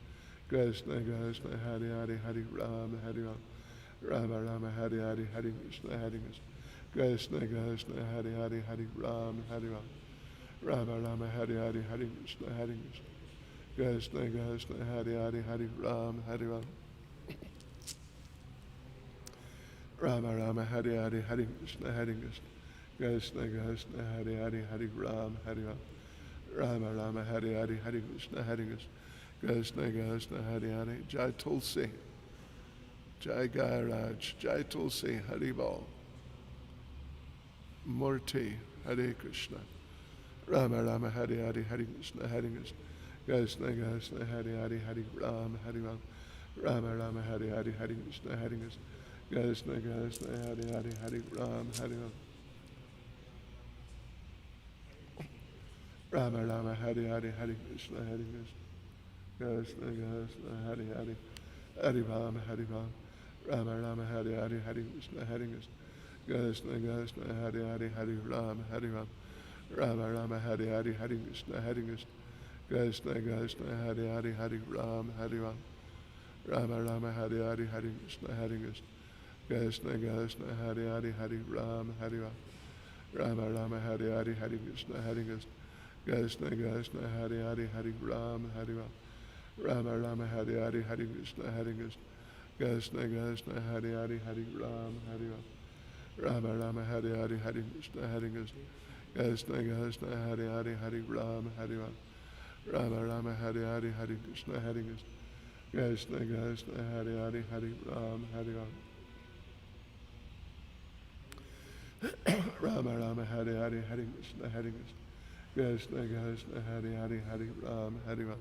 Krishna Krishna Hare Hare Hare Rama Hare Rama Rama Rama Hare Hare Hare Krishna Hare Krishna Krishna Krishna Hare Hare Hare Rama Hare Rama Rama Rama Hare Hare Hare Krishna Hare Krishna Krishna Krishna Hare Hare Hare Rama Hare Rama Rama Rama Hare Hare Hare Krishna Hare Krishna Krishna Krishna Hare Hare Hare Rama Hare Rama Rama Rama Hare Hare Hare Krishna Hare Krishna Krishna Krishna Hare Hare Jai Tulsi Jai Gairaj Jai Tulsi Haribol Murti Hare Krishna Rama Rama Hare Hare Hare Krishna Hare Krishna Krishna Krishna Hare Hare Hare Rama Hare Rama Rama Rama Hare Hare Hare Krishna Hare Krishna Krishna Krishna Hare Hare Hare Rama Hare Rama Rama Rama Hare Hare Hare Krishna Hare Krishna Krishna Krishna Hare Hare Hare Rama Hare Rama Rama Rama Hare Hare Hare Krishna Hare Krishna Krishna Krishna Hare Hare Hare Rama Hare Rama Rama Rama Hare Hare Hare Krishna Hare Krishna Krishna Krishna Hare Hare Hare Rama Hare Rama Rama Rama Hare Hare Hare Krishna Hare Krishna Krishna Krishna Hare Hare Hare Rama Hare Rama Rama Rama Hare Hare Hare Krishna Hare Krishna Krishna Krishna Hare Hare Hare Rama Hare Rama Rama Rama Hare Hare Hare Krishna Hare Krishna Krishna Krishna Hare Hare Hare Rama Hare Rama Rama Rama Hare Hare Hare Krishna Hare Krishna Krishna Krishna Hare Hare Hare Rama Hare Rama Rama Rama Hare Hare Hare Krishna Hare Krishna Krishna Krishna Hare Hare Hare Rama Hare Rama Rama Rama Hare Hare Hare Krishna Hare Krishna Krishna Krishna Hare Hare Hare Rama Hare Rama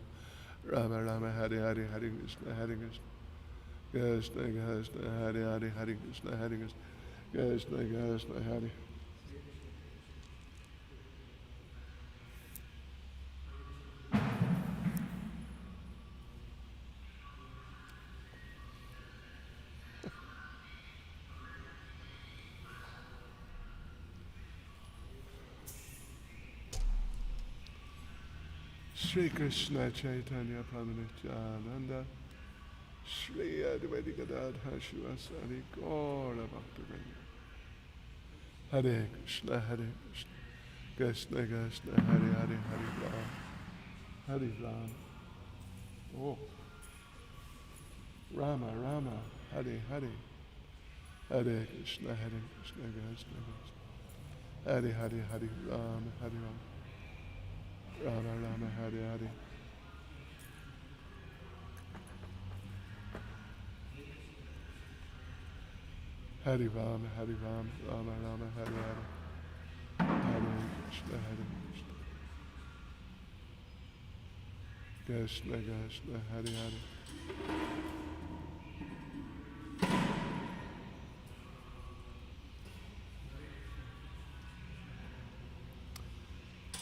Rama Rama Hare Hare Hare Krishna Hare Krishna Krishna Krishna Hare Hare Hare Krishna Hare Krishna Krishna Krishna Hare Shri Krishna Chaitanya Prabhu Nityananda Shri Advaita Gadadhara Shivasari Gaura Bhaktivinoda. Hare Krishna, Hare Krishna, Krishna Krishna, Hare Hare, Hare Ram, Hare Ram. Oh, Rama, Rama, Hare Hare, Hare Krishna, Hare Krishna, Krishna Krishna, Hare Hare, Hare Ram, Hare Ram, Rama, Rama, Hare Hare. Hare Ram, Hare Ram, Rama, Rama, Hare Hare, Hare Krishna, Hare Krishna, Krishna Krishna, Hare Hare.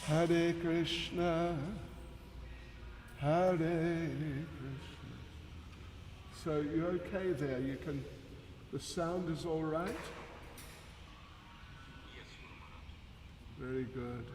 Hare Krishna, Hare Krishna. So you're okay there? You can. The sound is all right? Yes, Very good.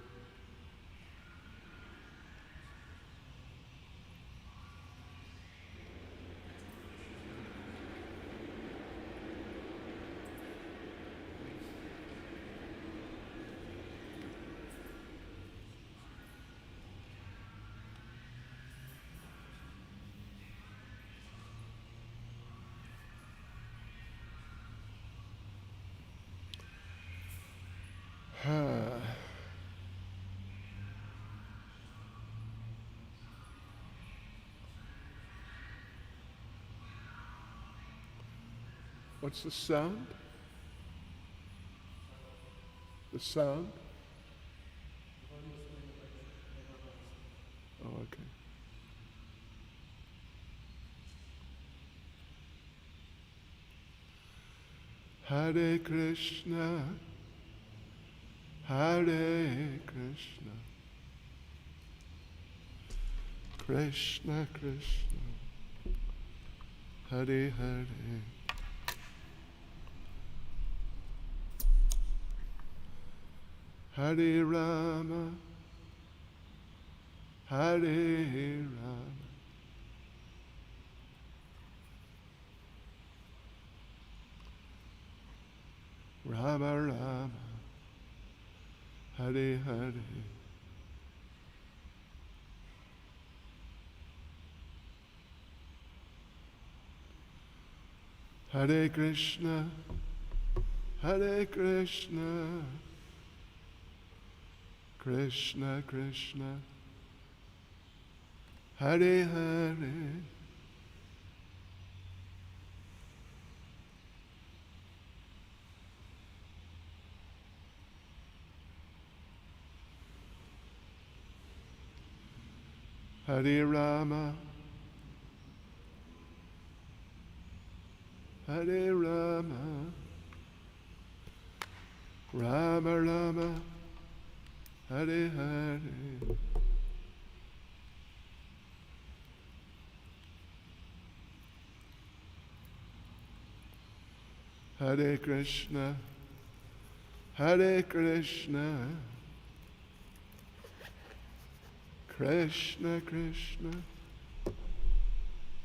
What's the sound? The sound? Oh, okay. Hare Krishna, Hare Krishna, Krishna Krishna, Hare Hare, Hare Rama, Hare Rama, Rama Rama, Hare Hare. Hare Krishna, Hare Krishna, Krishna Krishna, Hare Hare, Hare Rama, Hare Rama, Rama Rama, Hare Hare, Hare Krishna, Hare Krishna, Krishna Krishna,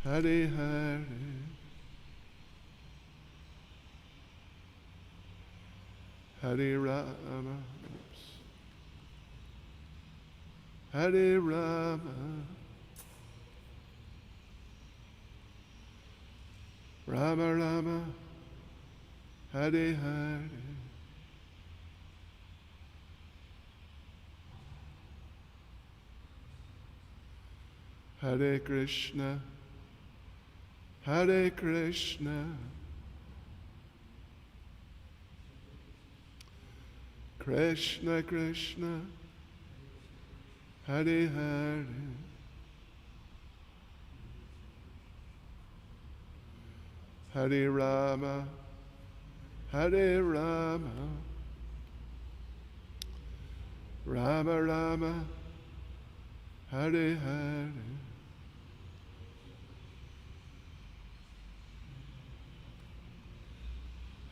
Hare Hare, Hare Rama, Hare Rama, Rama Rama, Hare Hare, Hare Krishna, Hare Krishna, Krishna Krishna, Hare Hare, Hare Rama, Hare Rama, Rama Rama, Hare Hare,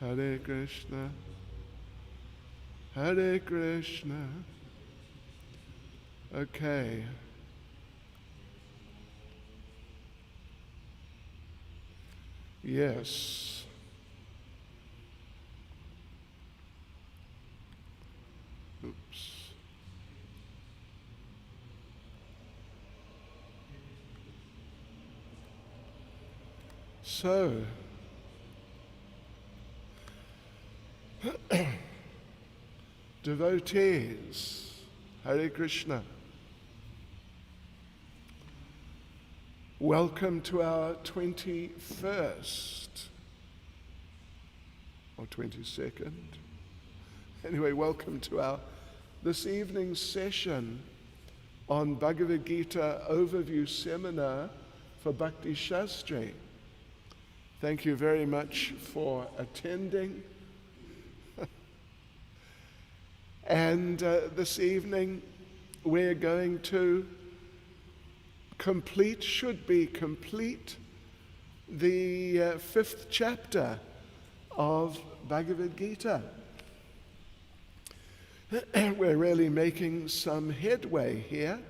Hare Krishna, Hare Krishna. Okay. Yes. Oops. So, devotees, Hare Krishna. Welcome to our 21st or 22nd. Anyway, welcome to this evening's session on Bhagavad Gita Overview Seminar for Bhakti Shastri. Thank you very much for attending. And this evening we're going to should be complete, the 5th chapter of Bhagavad Gita. We're really making some headway here.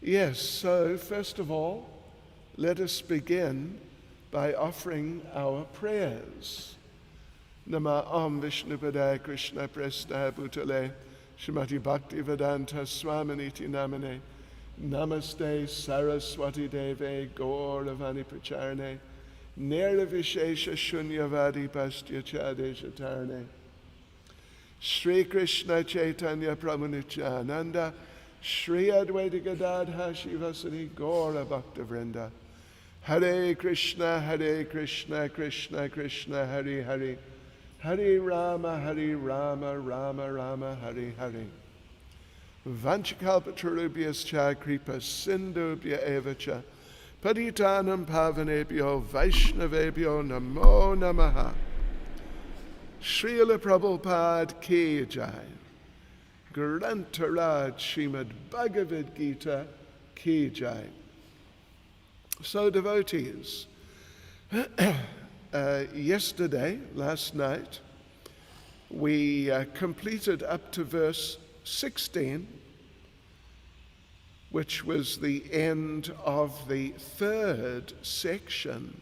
Yes, so first of all, let us begin by offering our prayers. Nama Om Vishnupadaya Krishna Prestaya Bhutale Srimati Bhakti Vedanta Swaminiti Namane Namaste Saraswati Deve Gauravani Pracharane Nirvishesha Shunyavadi Pastya Chadesha Tarane Shri Krishna Chaitanya Prabhu Nityananda Shri Advaita Gadadha Shivasani Gaura Bhakta Vrinda Hare Krishna Krishna Krishna Hare Hare Hare Rama Rama Rama Hare Hare Vanchakalpatarubhyascha kripa sindhubhya evacha Paditanam pavanebhyo Vaishnavebhyo namo namaha Srila Prabhupada ki jai Grantaraj Srimad Bhagavad Gita ki jai. So devotees, last night, we completed up to verse 16, which was the end of the 3rd section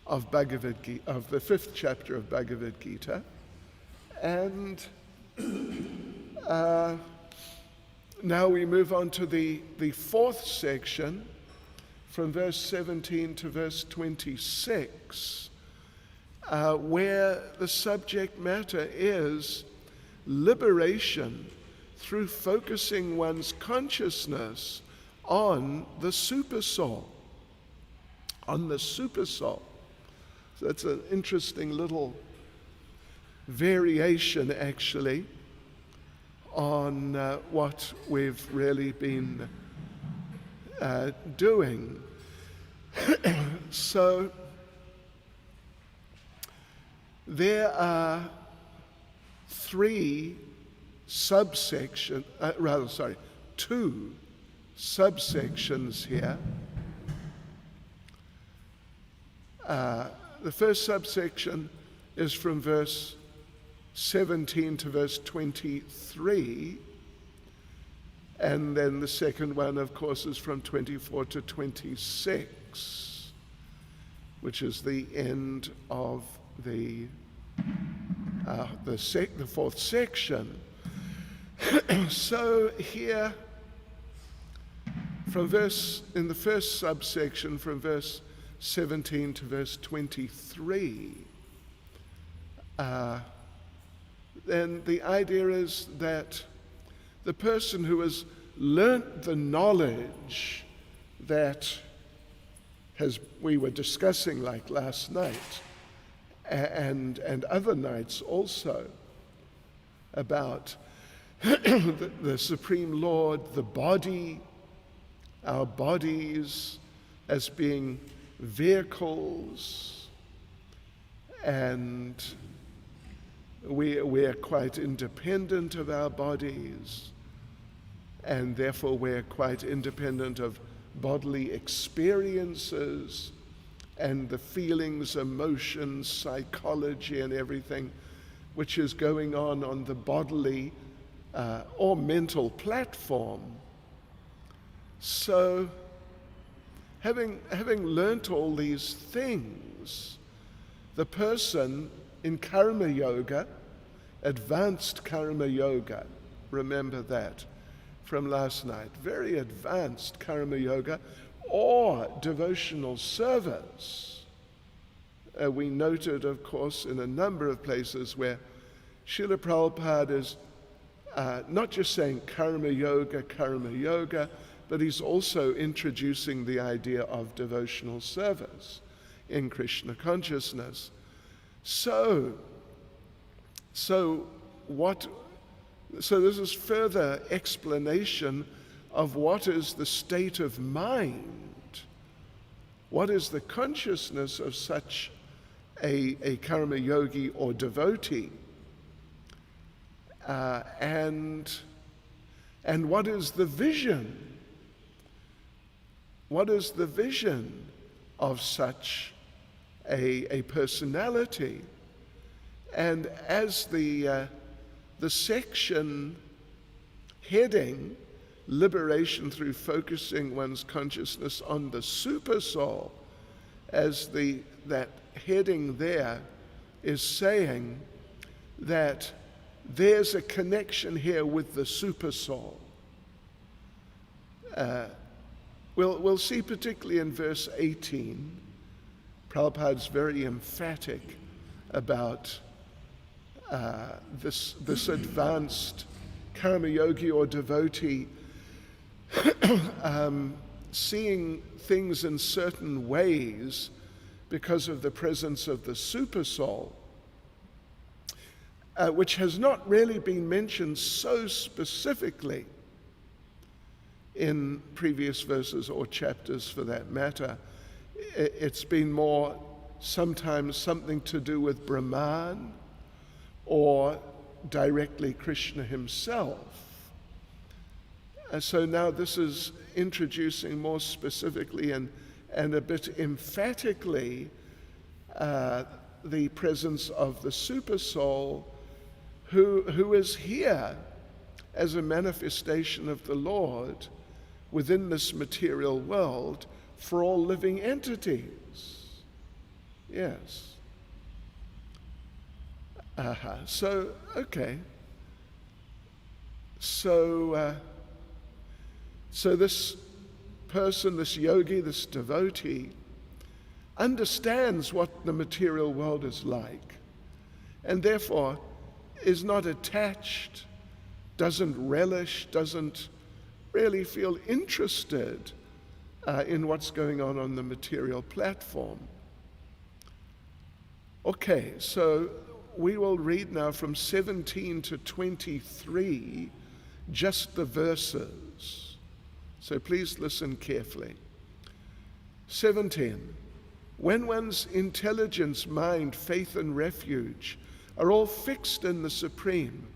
of Bhagavad Gita, of the 5th chapter of Bhagavad Gita. And now we move on to the 4th section, from verse 17 to verse 26, where the subject matter is liberation through focusing one's consciousness on the supersoul. So that's an interesting little variation, actually, on what we've really been doing. So there are two subsections here. The first subsection is from verse 17 to verse 23, and then the second one, of course, is from 24 to 26, which is the end of the 4th section. So here, in the first subsection, from verse 17 to verse 23, then the idea is that the person who has learnt the knowledge that we were discussing, like last night, and other nights also, about the Supreme Lord, the body, our bodies as being vehicles, and we're quite independent of our bodies, and therefore we're quite independent of bodily experiences and the feelings, emotions, psychology, and everything which is going on the bodily or mental platform. So having learnt all these things, the person in karma yoga, advanced karma yoga, remember that from last night, very advanced karma yoga, or devotional service. We noted, of course, in a number of places where Srila Prabhupada is not just saying karma yoga, but he's also introducing the idea of devotional service in Krishna consciousness. So this is further explanation of what is the state of mind, what is the consciousness of such a karma yogi or devotee, and what is the vision? What is the vision of such a personality? And as the section heading, Liberation Through Focusing One's Consciousness on the Supersoul, as that heading there is saying that there's a connection here with the Supersoul. We'll see particularly in verse 18, Prabhupada's very emphatic about this advanced karma yogi or devotee seeing things in certain ways because of the presence of the Supersoul, which has not really been mentioned so specifically in previous verses or chapters for that matter. It's been more sometimes something to do with Brahman or directly Krishna himself. So now this is introducing more specifically and a bit emphatically the presence of the Supersoul who is here as a manifestation of the Lord within this material world for all living entities. Yes. So, okay. So this person, this yogi, this devotee, understands what the material world is like, and therefore is not attached, doesn't relish, doesn't really feel interested in what's going on the material platform. Okay, so we will read now from 17 to 23, just the verses. So please listen carefully. 17. When one's intelligence, mind, faith, and refuge are all fixed in the Supreme,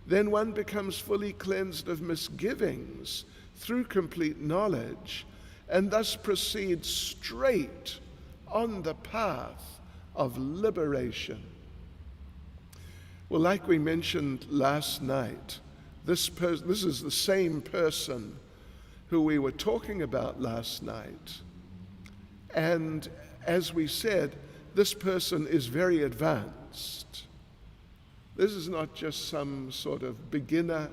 then one becomes fully cleansed of misgivings through complete knowledge, and thus proceeds straight on the path of liberation. Well, like we mentioned last night, this is the same person who we were talking about last night. And as we said, this person is very advanced. This is not just some sort of beginner.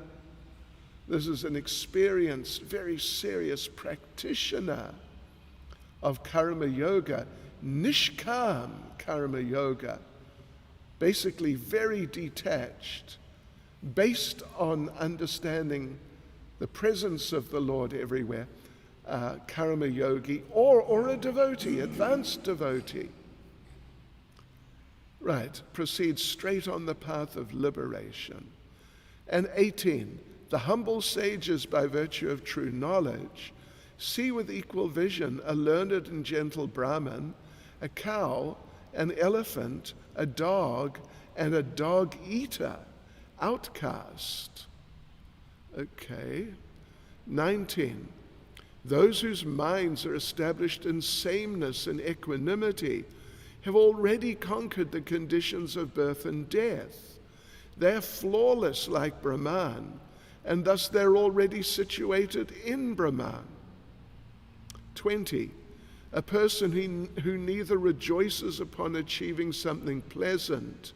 This is an experienced, very serious practitioner of karma yoga, nishkam karma yoga, basically very detached, based on understanding the presence of the Lord everywhere, karma yogi, or a devotee, advanced devotee. Right, proceeds straight on the path of liberation. And 18, the humble sages, by virtue of true knowledge, see with equal vision a learned and gentle Brahman, a cow, an elephant, a dog, and a dog-eater, outcast. Okay. 19, those whose minds are established in sameness and equanimity have already conquered the conditions of birth and death. They're flawless like Brahman, and thus they're already situated in Brahman. 20, a person who neither rejoices upon achieving something pleasant,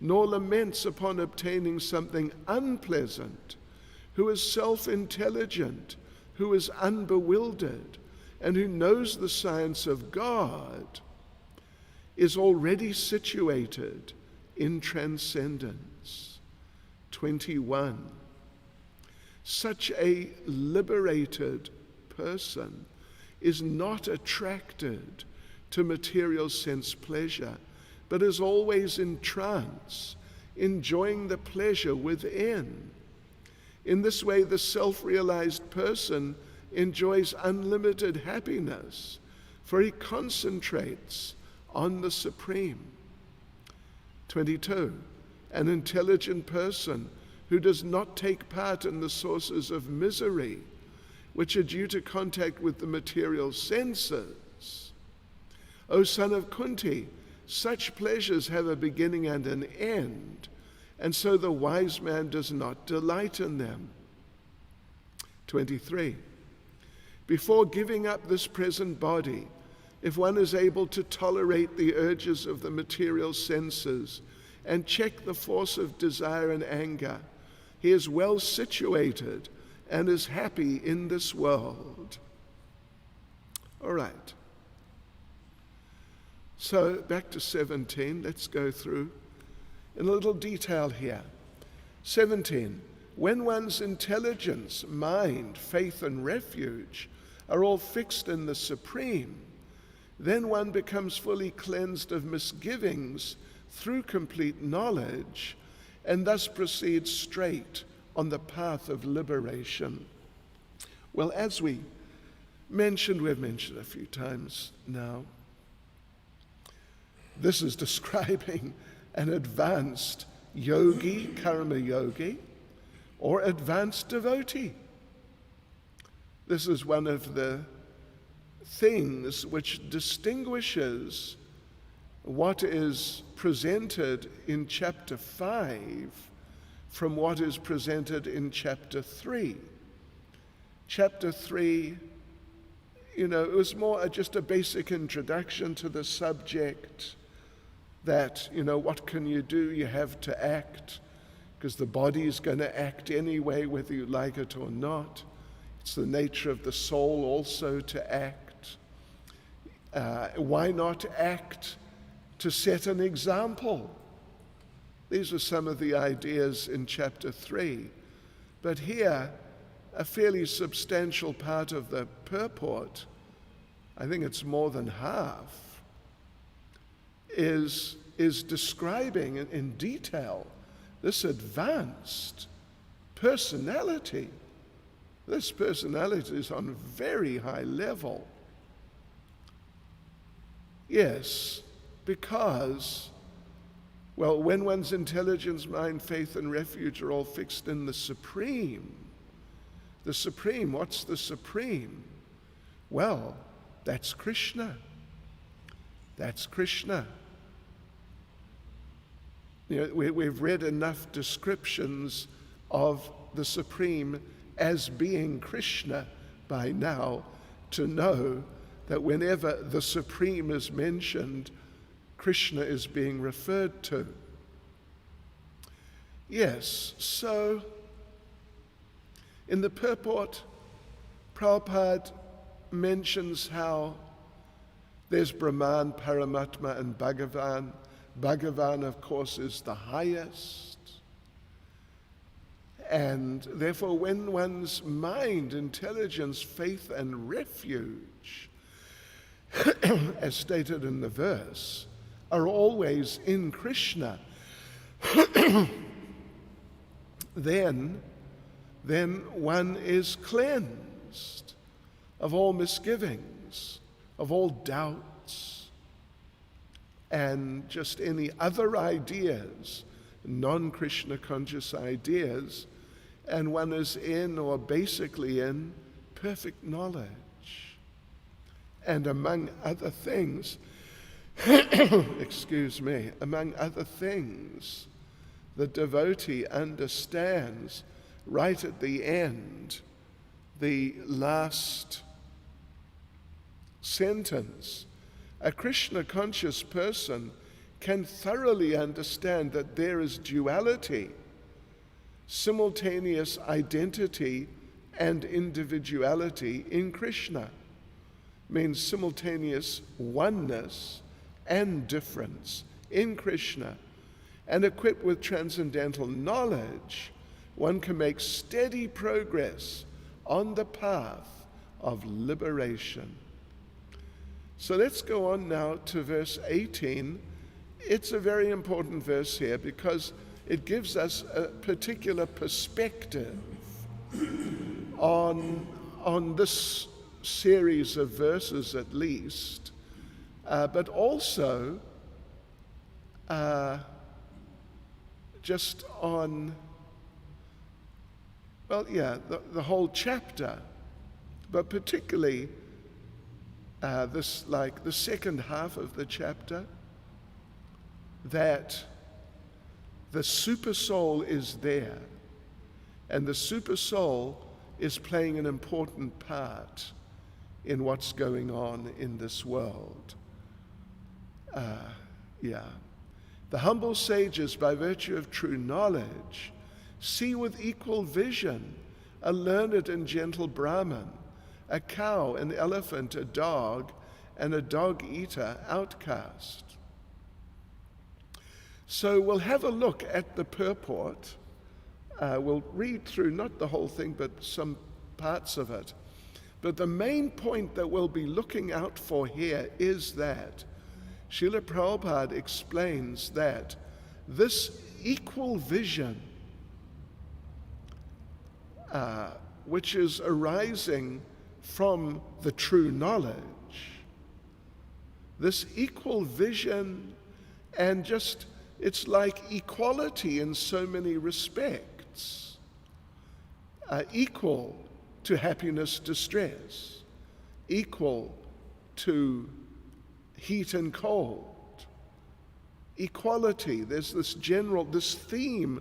nor laments upon obtaining something unpleasant, who is self-intelligent, who is unbewildered, and who knows the science of God, is already situated in transcendence. 21. Such a liberated person is not attracted to material sense pleasure, but is always in trance, enjoying the pleasure within. In this way, the self-realized person enjoys unlimited happiness, for he concentrates on the Supreme. 22. An intelligent person who does not take part in the sources of misery, which are due to contact with the material senses. O son of Kunti, such pleasures have a beginning and an end, and so the wise man does not delight in them. 23. Before giving up this present body, if one is able to tolerate the urges of the material senses and check the force of desire and anger, he is well situated and is happy in this world. All right. So back to 17. Let's go through in a little detail here. 17. When one's intelligence, mind, faith, and refuge are all fixed in the Supreme, then one becomes fully cleansed of misgivings through complete knowledge, and thus proceeds straight on the path of liberation. Well, as we've mentioned a few times now, this is describing an advanced yogi, karma yogi, or advanced devotee. This is one of the things which distinguishes what is presented in chapter 5 from what is presented in chapter 3. Chapter 3, it was more just a basic introduction to the subject that, what can you do? You have to act, because the body is going to act anyway, whether you like it or not. It's the nature of the soul also to act. Why not act to set an example? These are some of the ideas in chapter 3. But here, a fairly substantial part of the purport, I think it's more than half, is describing in detail this advanced personality. This personality is on a very high level. Yes, because, when one's intelligence, mind, faith, and refuge are all fixed in the Supreme, what's the Supreme? Well, that's Krishna. That's Krishna. We've read enough descriptions of the Supreme as being Krishna by now to know that whenever the Supreme is mentioned, Krishna is being referred to. Yes, so in the purport, Prabhupada mentions how there's Brahman, Paramatma, and Bhagavan. Bhagavan, of course, is the highest. And therefore, when one's mind, intelligence, faith, and refuge, as stated in the verse, are always in Krishna, then one is cleansed of all misgivings, of all doubts, and just any other ideas, non-Krishna conscious ideas, and one is in, or basically in, perfect knowledge. And among other things, among other things, the devotee understands right at the end, the last sentence, a Krishna-conscious person can thoroughly understand that there is duality, simultaneous identity and individuality in Krishna. Means simultaneous oneness and difference in Krishna. And equipped with transcendental knowledge, one can make steady progress on the path of liberation. So let's go on now to verse 18. It's a very important verse here because it gives us a particular perspective on this series of verses at least, but also just on, the whole chapter, but particularly the second half of the chapter, that the super soul is there, and the super soul is playing an important part in what's going on in this world. The humble sages, by virtue of true knowledge, see with equal vision a learned and gentle Brahman, a cow, an elephant, a dog, and a dog-eater outcast. So we'll have a look at the purport. We'll read through, not the whole thing, but some parts of it. But the main point that we'll be looking out for here is that Srila Prabhupada explains that this equal vision, which is arising from the true knowledge, this equal vision, and just, it's like equality in so many respects, equal to happiness, distress, equal to heat and cold, equality. There's this theme,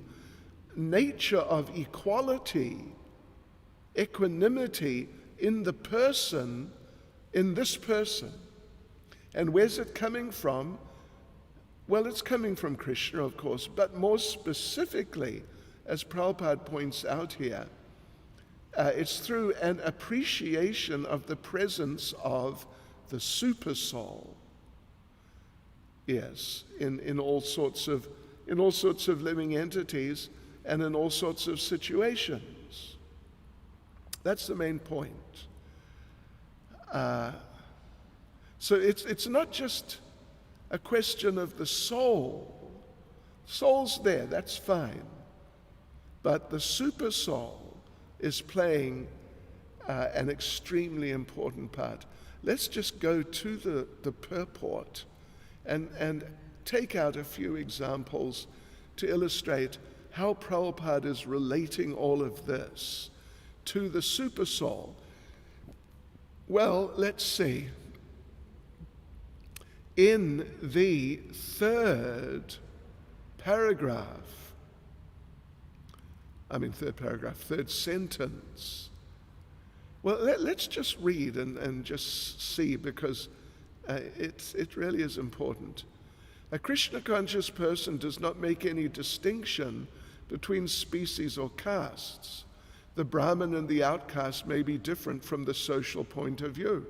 nature of equality, equanimity in the person, in this person. And where's it coming from? Well, it's coming from Krishna, of course, but more specifically, as Prabhupada points out here, it's through an appreciation of the presence of the super soul. Yes, in all sorts of living entities and in all sorts of situations. That's the main point. So it's not just a question of the soul. Soul's there, that's fine. But the super soul is playing an extremely important part. Let's just go to the purport and take out a few examples to illustrate how Prabhupada is relating all of this to the super soul. Well, let's see. In the third sentence. Well, let's just read and just see, because it really is important. A Krishna-conscious person does not make any distinction between species or castes. The Brahmin and the outcast may be different from the social point of view,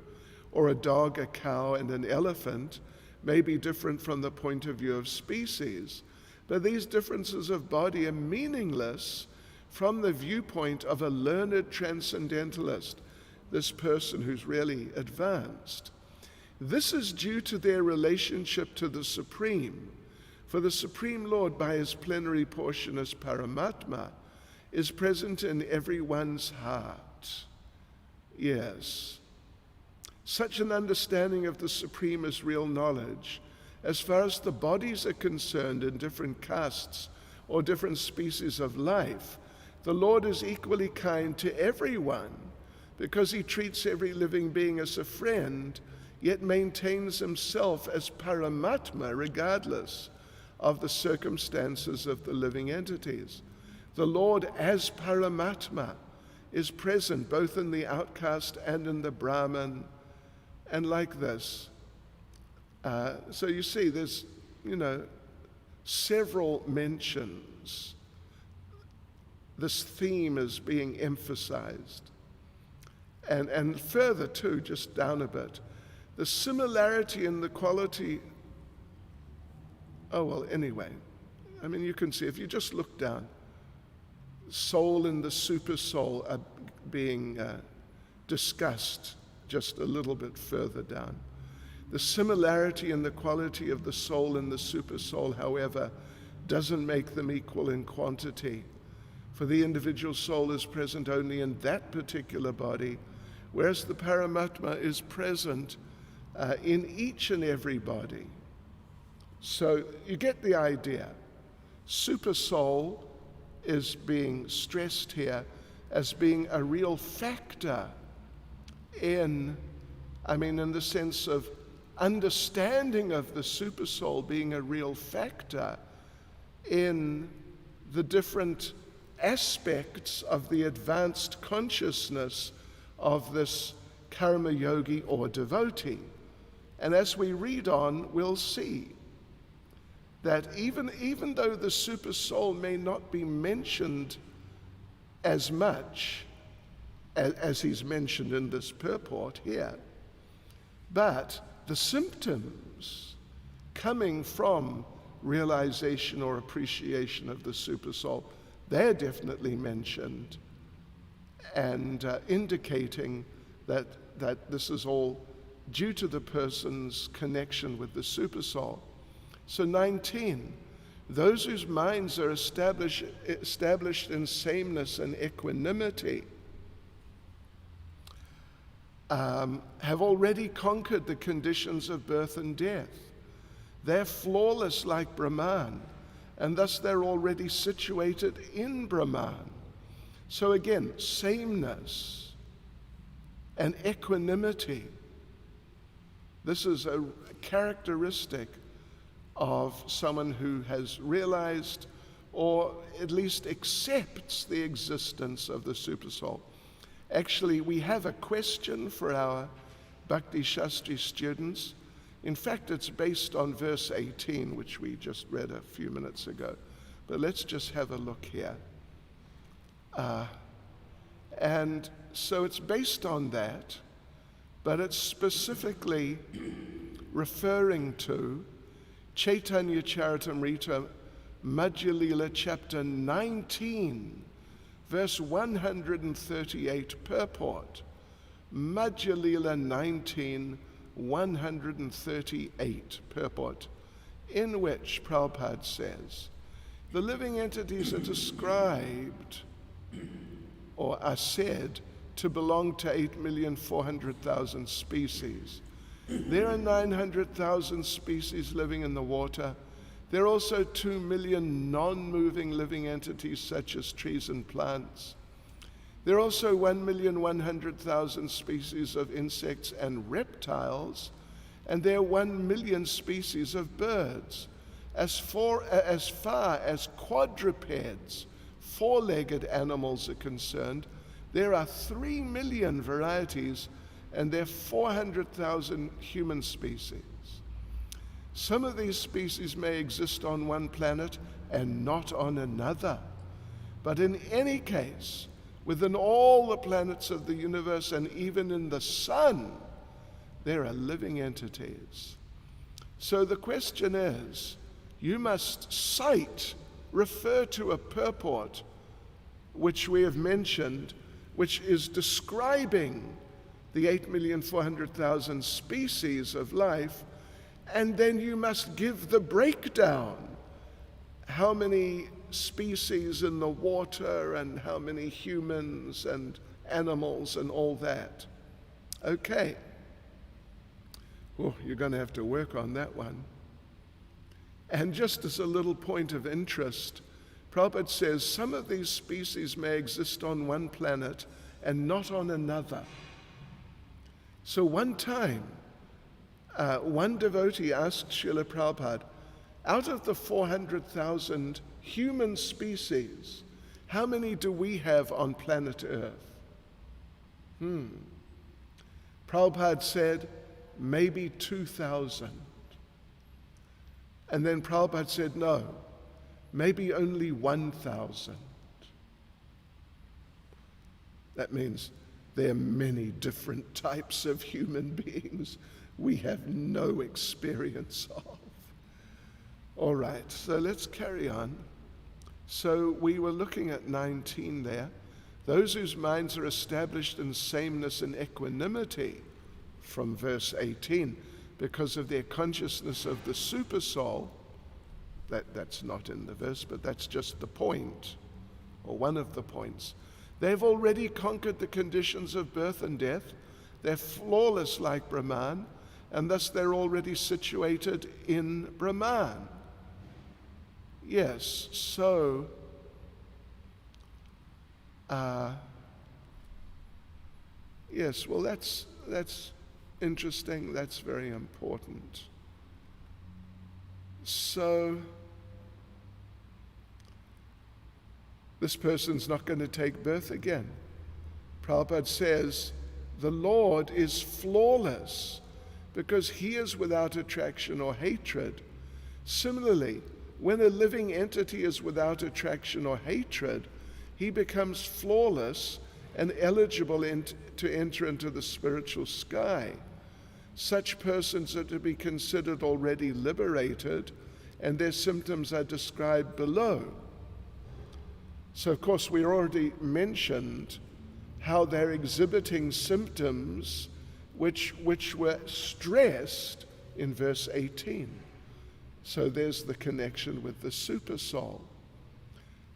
or a dog, a cow, and an elephant may be different from the point of view of species. But these differences of body are meaningless from the viewpoint of a learned transcendentalist, this person who's really advanced. This is due to their relationship to the Supreme, for the Supreme Lord, by his plenary portion as Paramatma, is present in everyone's heart. Yes. Such an understanding of the Supreme as real knowledge, as far as the bodies are concerned in different castes or different species of life, the Lord is equally kind to everyone, because he treats every living being as a friend, yet maintains himself as Paramatma regardless of the circumstances of the living entities. The Lord as Paramatma is present both in the outcast and in the Brahmin, and like this. So you see, there's, several mentions. This theme is being emphasized. And further too, just down a bit, the similarity in the quality. Oh, well, anyway, you can see, if you just look down, soul and the super soul are being discussed just a little bit further down. The similarity in the quality of the soul and the super soul, however, doesn't make them equal in quantity, for the individual soul is present only in that particular body, whereas the Paramatma is present in each and every body. So you get the idea. Super soul is being stressed here as being a real factor in the sense of understanding of the super soul being a real factor in the different aspects of the advanced consciousness of this karma yogi or devotee. And as we read on, we'll see that even though the super soul may not be mentioned as much as he's mentioned in this purport here, but the symptoms coming from realization or appreciation of the super soul, they're definitely mentioned, and indicating that this is all due to the person's connection with the super soul. So 19, those whose minds are established in sameness and equanimity have already conquered the conditions of birth and death. They're flawless like Brahman, and thus they're already situated in Brahman. So again, sameness and equanimity. This is a characteristic of someone who has realized or at least accepts the existence of the Supersoul. Actually, we have a question for our Bhakti Shastri students. In fact, it's based on verse 18, which we just read a few minutes ago. But let's just have a look here. And so it's based on that, but it's specifically referring to Chaitanya Charitamrita Madhya Lila chapter 19, verse 138 purport. Madhya Lila 19, 138 purport, in which Prabhupada says, the living entities are described or are said to belong to 8,400,000 species. There are 900,000 species living in the water. There are also 2 million non-moving living entities such as trees and plants. There are also 1,100,000 species of insects and reptiles, and there are 1 million species of birds. As far as quadrupeds, four-legged animals are concerned, there are 3 million varieties, and there are 400,000 human species. Some of these species may exist on one planet and not on another. But in any case, within all the planets of the universe and even in the sun, there are living entities. So the question is, you must cite, refer to a purport which we have mentioned, which is describing the 8,400,000 species of life, and then you must give the breakdown. How many species in the water and how many humans and animals and all that. Okay. Well, you're going to have to work on that one. And just as a little point of interest, Prabhupada says some of these species may exist on one planet and not on another. So one time, one devotee asked Srila Prabhupada, out of the 400,000 human species, how many do we have on planet Earth? Prabhupada said, maybe 2,000. And then Prabhupada said, no, maybe only 1,000. That means there are many different types of human beings we have no experience of. All right, so let's carry on. So we were looking at 19 there. Those whose minds are established in sameness and equanimity, from verse 18, because of their consciousness of the supersoul. That's not in the verse, but that's just the point, or one of the points. They've already conquered the conditions of birth and death. They're flawless like Brahman, and thus they're already situated in Brahman. Yes, so yes, well that's interesting, that's very important. So this person's not going to take birth again. Prabhupada says the Lord is flawless because he is without attraction or hatred. Similarly, when a living entity is without attraction or hatred, he becomes flawless and eligible to enter into the spiritual sky. Such persons are to be considered already liberated, and their symptoms are described below. So, of course, we already mentioned how they're exhibiting symptoms which were stressed in verse 18. So there's the connection with the supersoul.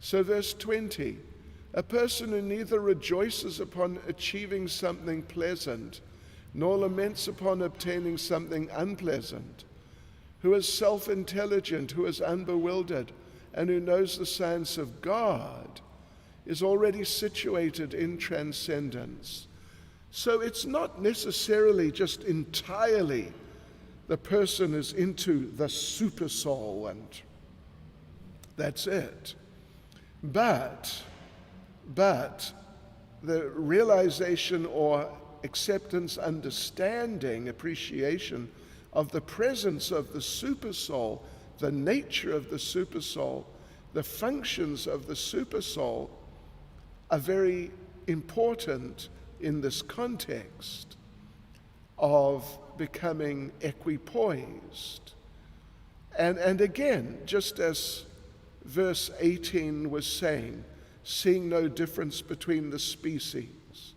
So verse 20, a person who neither rejoices upon achieving something pleasant, nor laments upon obtaining something unpleasant, who is self-intelligent, who is unbewildered, and who knows the science of God, is already situated in transcendence. So it's not necessarily just entirely the person is into the supersoul and that's it. But the realization or acceptance, understanding, appreciation of the presence of the supersoul, the nature of the supersoul, the functions of the supersoul are very important in this context of becoming equipoised. And again, just as verse 18 was saying, seeing no difference between the species.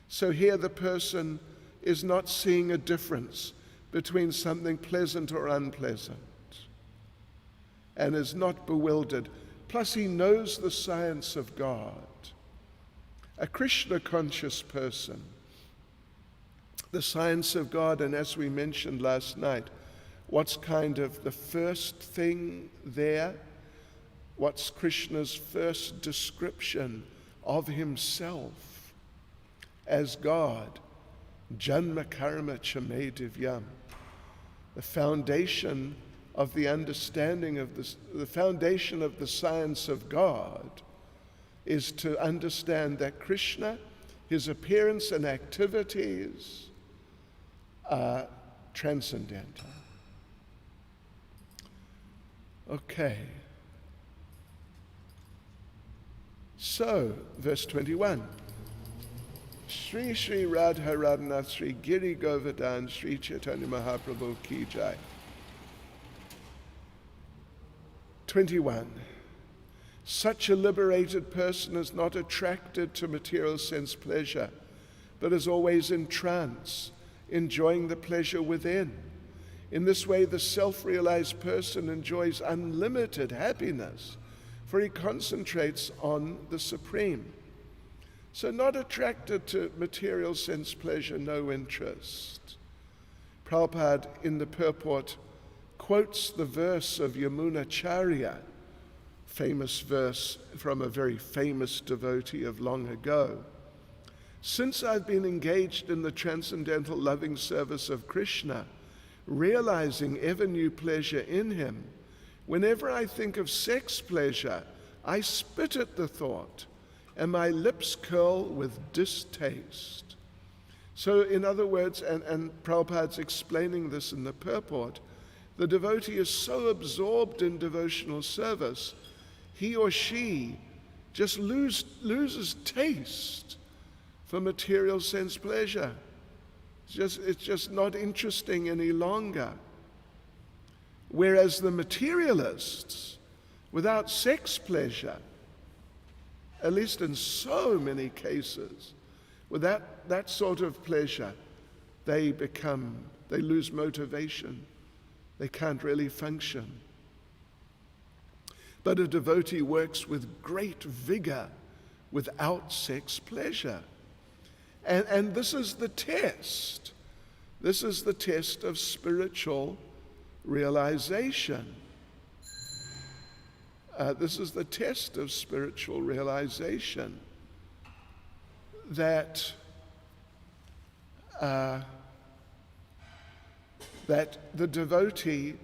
So here the person is not seeing a difference between something pleasant or unpleasant, and is not bewildered. Plus he knows the science of God. A Krishna-conscious person, the science of God, and as we mentioned last night, what's kind of the first thing there? What's Krishna's first description of himself as God? Janma karma chame divyam. The foundation of the understanding of the foundation of the science of God is to understand that Krishna, his appearance and activities are transcendental. Okay. So, verse 21. Shri Shri Radha Radhanath Shri Giri Govardhan Shri Chaitanya Mahaprabhu Ki Jai. 21. Such a liberated person is not attracted to material sense pleasure, but is always in trance, enjoying the pleasure within. In this way, the self-realized person enjoys unlimited happiness, for he concentrates on the Supreme. So not attracted to material sense pleasure, no interest. Prabhupada, in the purport, quotes the verse of Yamunacharya, famous verse from a very famous devotee of long ago. Since I've been engaged in the transcendental loving service of Krishna, realizing ever new pleasure in him, whenever I think of sex pleasure, I spit at the thought, and my lips curl with distaste. So in other words, and Prabhupada's explaining this in the purport, the devotee is so absorbed in devotional service, he or she just loses taste for material sense pleasure. It's just not interesting any longer. Whereas the materialists, without sex pleasure, at least in so many cases, with that sort of pleasure, they lose motivation. They can't really function. But a devotee works with great vigor without sex pleasure. And this is the test. This is the test of spiritual realization. This is the test of spiritual realization, that the devotee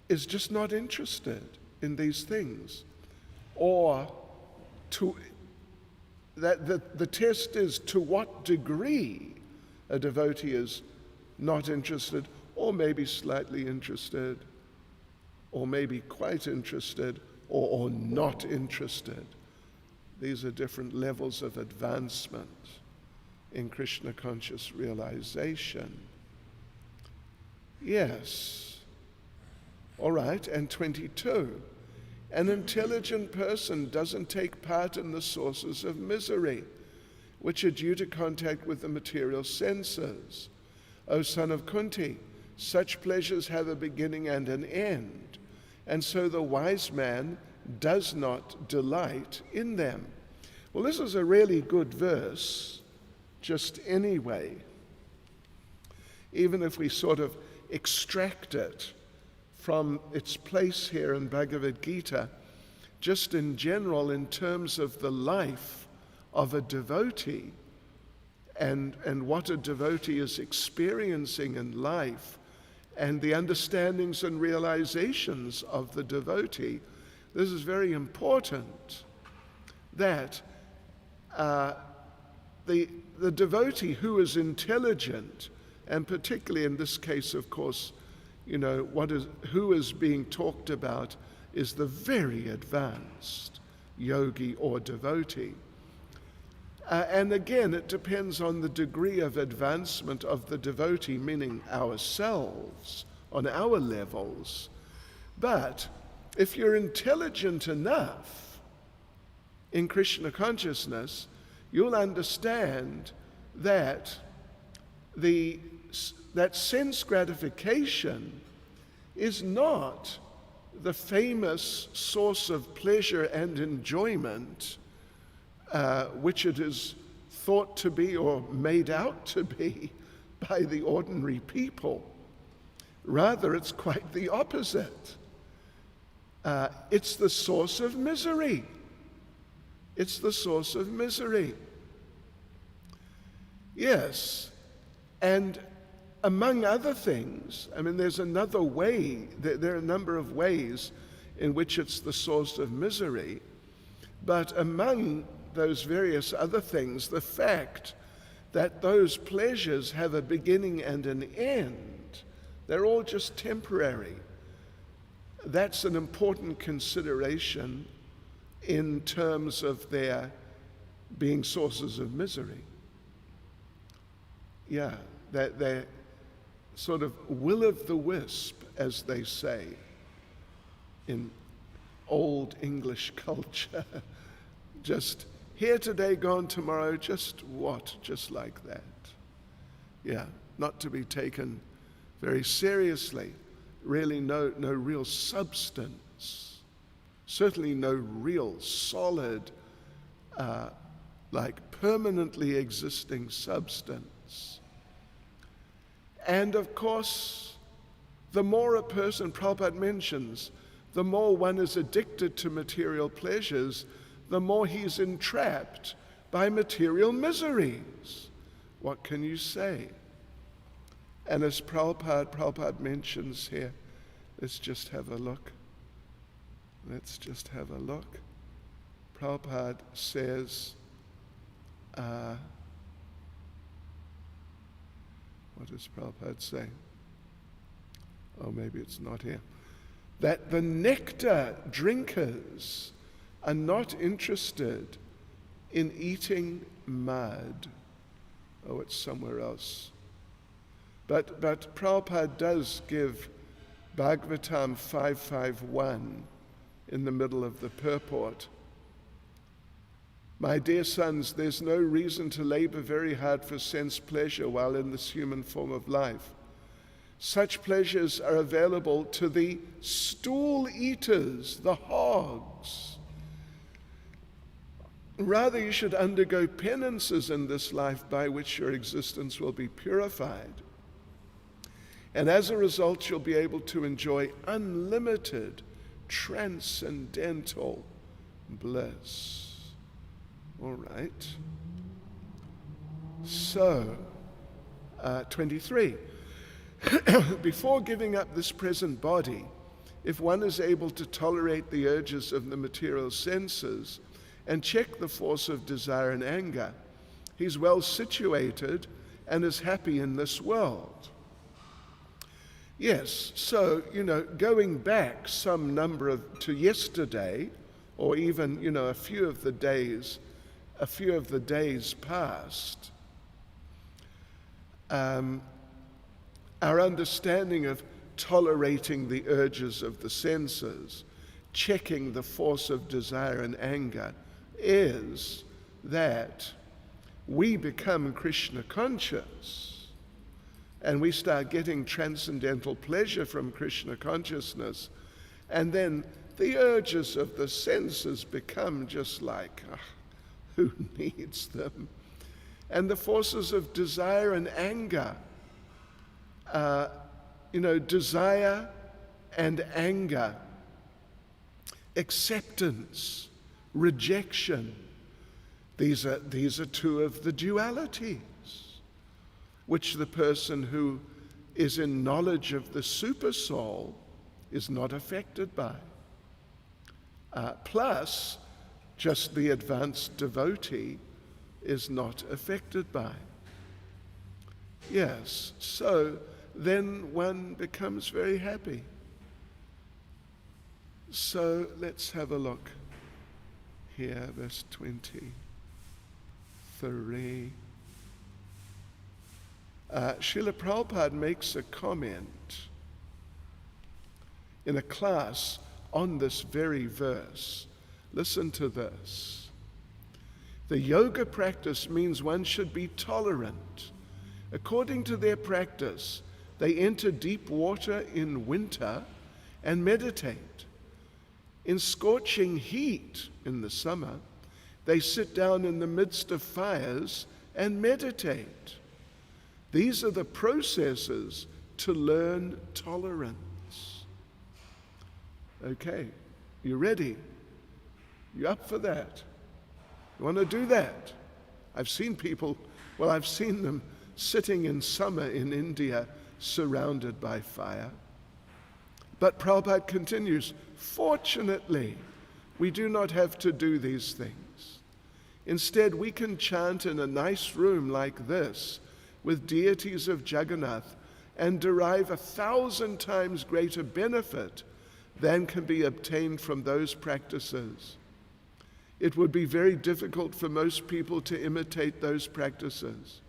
is just not interested in these things, or that the test is to what degree a devotee is not interested, or maybe slightly interested, or maybe quite interested, or not interested. These are different levels of advancement in Krishna conscious realization. Yes. All right, and 22. An intelligent person doesn't take part in the sources of misery, which are due to contact with the material senses. O son of Kunti, such pleasures have a beginning and an end, and so the wise man does not delight in them. Well, this is a really good verse, just anyway, even if we sort of extract it from its place here in Bhagavad Gita, just in general in terms of the life of a devotee and what a devotee is experiencing in life and the understandings and realizations of the devotee. This is very important, that the devotee who is intelligent, and particularly in this case, of course, who is being talked about is the very advanced yogi or devotee. And again, it depends on the degree of advancement of the devotee, meaning ourselves, on our levels. But if you're intelligent enough in Krishna consciousness, you'll understand that that sense gratification is not the famous source of pleasure and enjoyment which it is thought to be or made out to be by the ordinary people. Rather, it's quite the opposite. It's the source of misery. It's the source of misery. Yes, and among other things, there's another way, there are a number of ways in which it's the source of misery, but among those various other things, the fact that those pleasures have a beginning and an end, they're all just temporary. That's an important consideration in terms of their being sources of misery. Yeah, that they're sort of will-o'-the-wisp, as they say in old English culture. Just here today, gone tomorrow, just like that. Yeah, not to be taken very seriously. Really no real substance. Certainly no real solid, permanently existing substance. And of course, the more a person, Prabhupada mentions, the more one is addicted to material pleasures, the more he's entrapped by material miseries. What can you say? And as Prabhupada mentions here, let's just have a look. Prabhupada says, What does Prabhupada say? Oh, maybe it's not here. That the nectar drinkers are not interested in eating mud. Oh, it's somewhere else. But Prabhupada does give Bhagavatam 551 in the middle of the purport. My dear sons, there's no reason to labor very hard for sense pleasure while in this human form of life. Such pleasures are available to the stool eaters, the hogs. Rather, you should undergo penances in this life by which your existence will be purified. And as a result, you'll be able to enjoy unlimited, transcendental bliss. All right. So, 23. Before giving up this present body, if one is able to tolerate the urges of the material senses and check the force of desire and anger, he's well situated and is happy in this world. Yes, so, going back some number to yesterday, or even, a few of the days past, our understanding of tolerating the urges of the senses, checking the force of desire and anger, is that we become Krishna conscious and we start getting transcendental pleasure from Krishna consciousness, and then the urges of the senses become just like, who needs them? And the forces of desire and anger, desire and anger, acceptance, rejection, these are two of the dualities which the person who is in knowledge of the super soul is not affected by. Plus, just the advanced devotee is not affected by. Yes, so then one becomes very happy. So let's have a look here, verse 23. Srila Prabhupada makes a comment in a class on this very verse. Listen to this. The yoga practice means one should be tolerant. According to their practice, they enter deep water in winter and meditate. In scorching heat in the summer, they sit down in the midst of fires and meditate. These are the processes to learn tolerance. Okay, you ready? You up for that? You want to do that? I've seen them sitting in summer in India surrounded by fire. But Prabhupada continues, fortunately, we do not have to do these things. Instead, we can chant in a nice room like this with deities of Jagannath and derive 1,000 times greater benefit than can be obtained from those practices. It would be very difficult for most people to imitate those practices.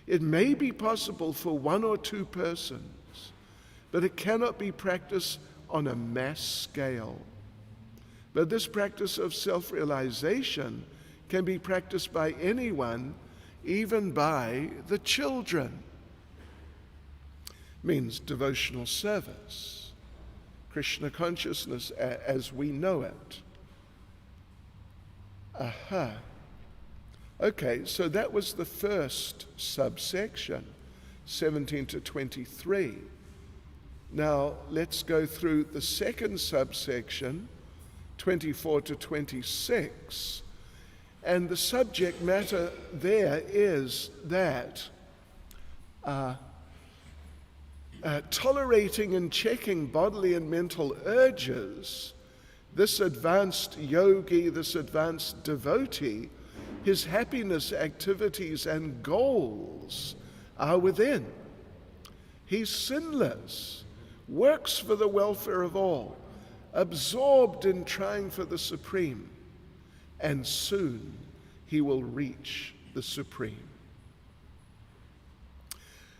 It may be possible for 1 or 2 persons, but it cannot be practiced on a mass scale. But this practice of self-realization can be practiced by anyone, even by the children. Means devotional service, Krishna consciousness as we know it. Okay, so that was the first subsection, 17 to 23. Now let's go through the second subsection, 24 to 26. And the subject matter there is that tolerating and checking bodily and mental urges, this advanced yogi, this advanced devotee, his happiness, activities, and goals are within. He's sinless, works for the welfare of all, absorbed in trying for the supreme, and soon he will reach the supreme.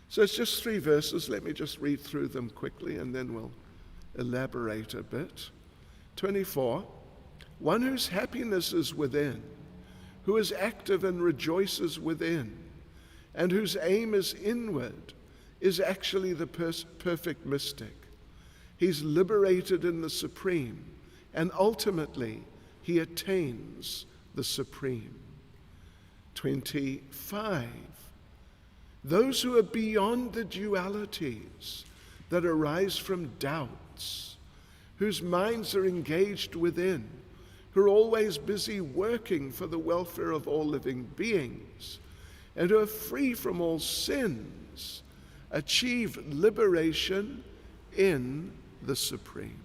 So it's just 3 verses. Let me just read through them quickly and then we'll elaborate a bit. 24, one whose happiness is within, who is active and rejoices within, and whose aim is inward, is actually the perfect mystic. He's liberated in the supreme, and ultimately he attains the supreme. 25, those who are beyond the dualities that arise from doubts, whose minds are engaged within, who are always busy working for the welfare of all living beings, and who are free from all sins, achieve liberation in the supreme.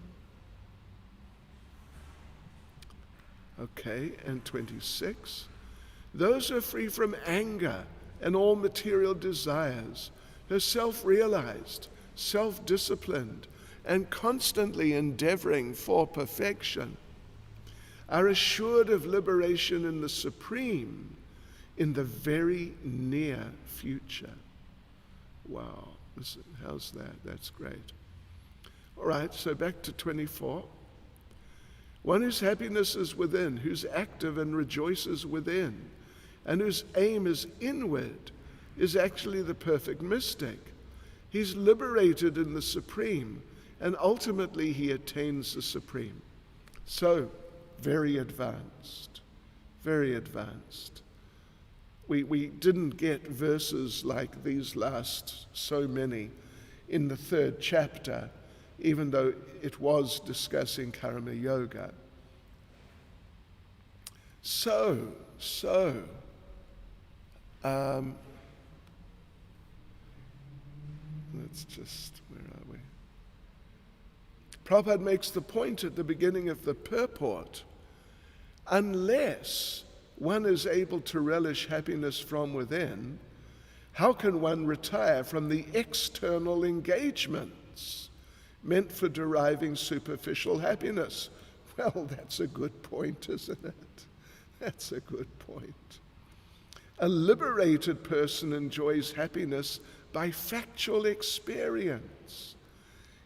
Okay, and 26, those who are free from anger and all material desires, who are self-realized, self-disciplined, and constantly endeavoring for perfection, are assured of liberation in the supreme in the very near future. Wow, listen, how's that? That's great. All right, so back to 24. One whose happiness is within, who's active and rejoices within, and whose aim is inward, is actually the perfect mystic. He's liberated in the supreme, and ultimately he attains the supreme. So, very advanced, very advanced. We didn't get verses like these last so many in the 3rd chapter, even though it was discussing Karma Yoga. Let's just, where are we? Prabhupada makes the point at the beginning of the purport, unless one is able to relish happiness from within, how can one retire from the external engagements meant for deriving superficial happiness? Well, that's a good point, isn't it? That's a good point. A liberated person enjoys happiness by factual experience.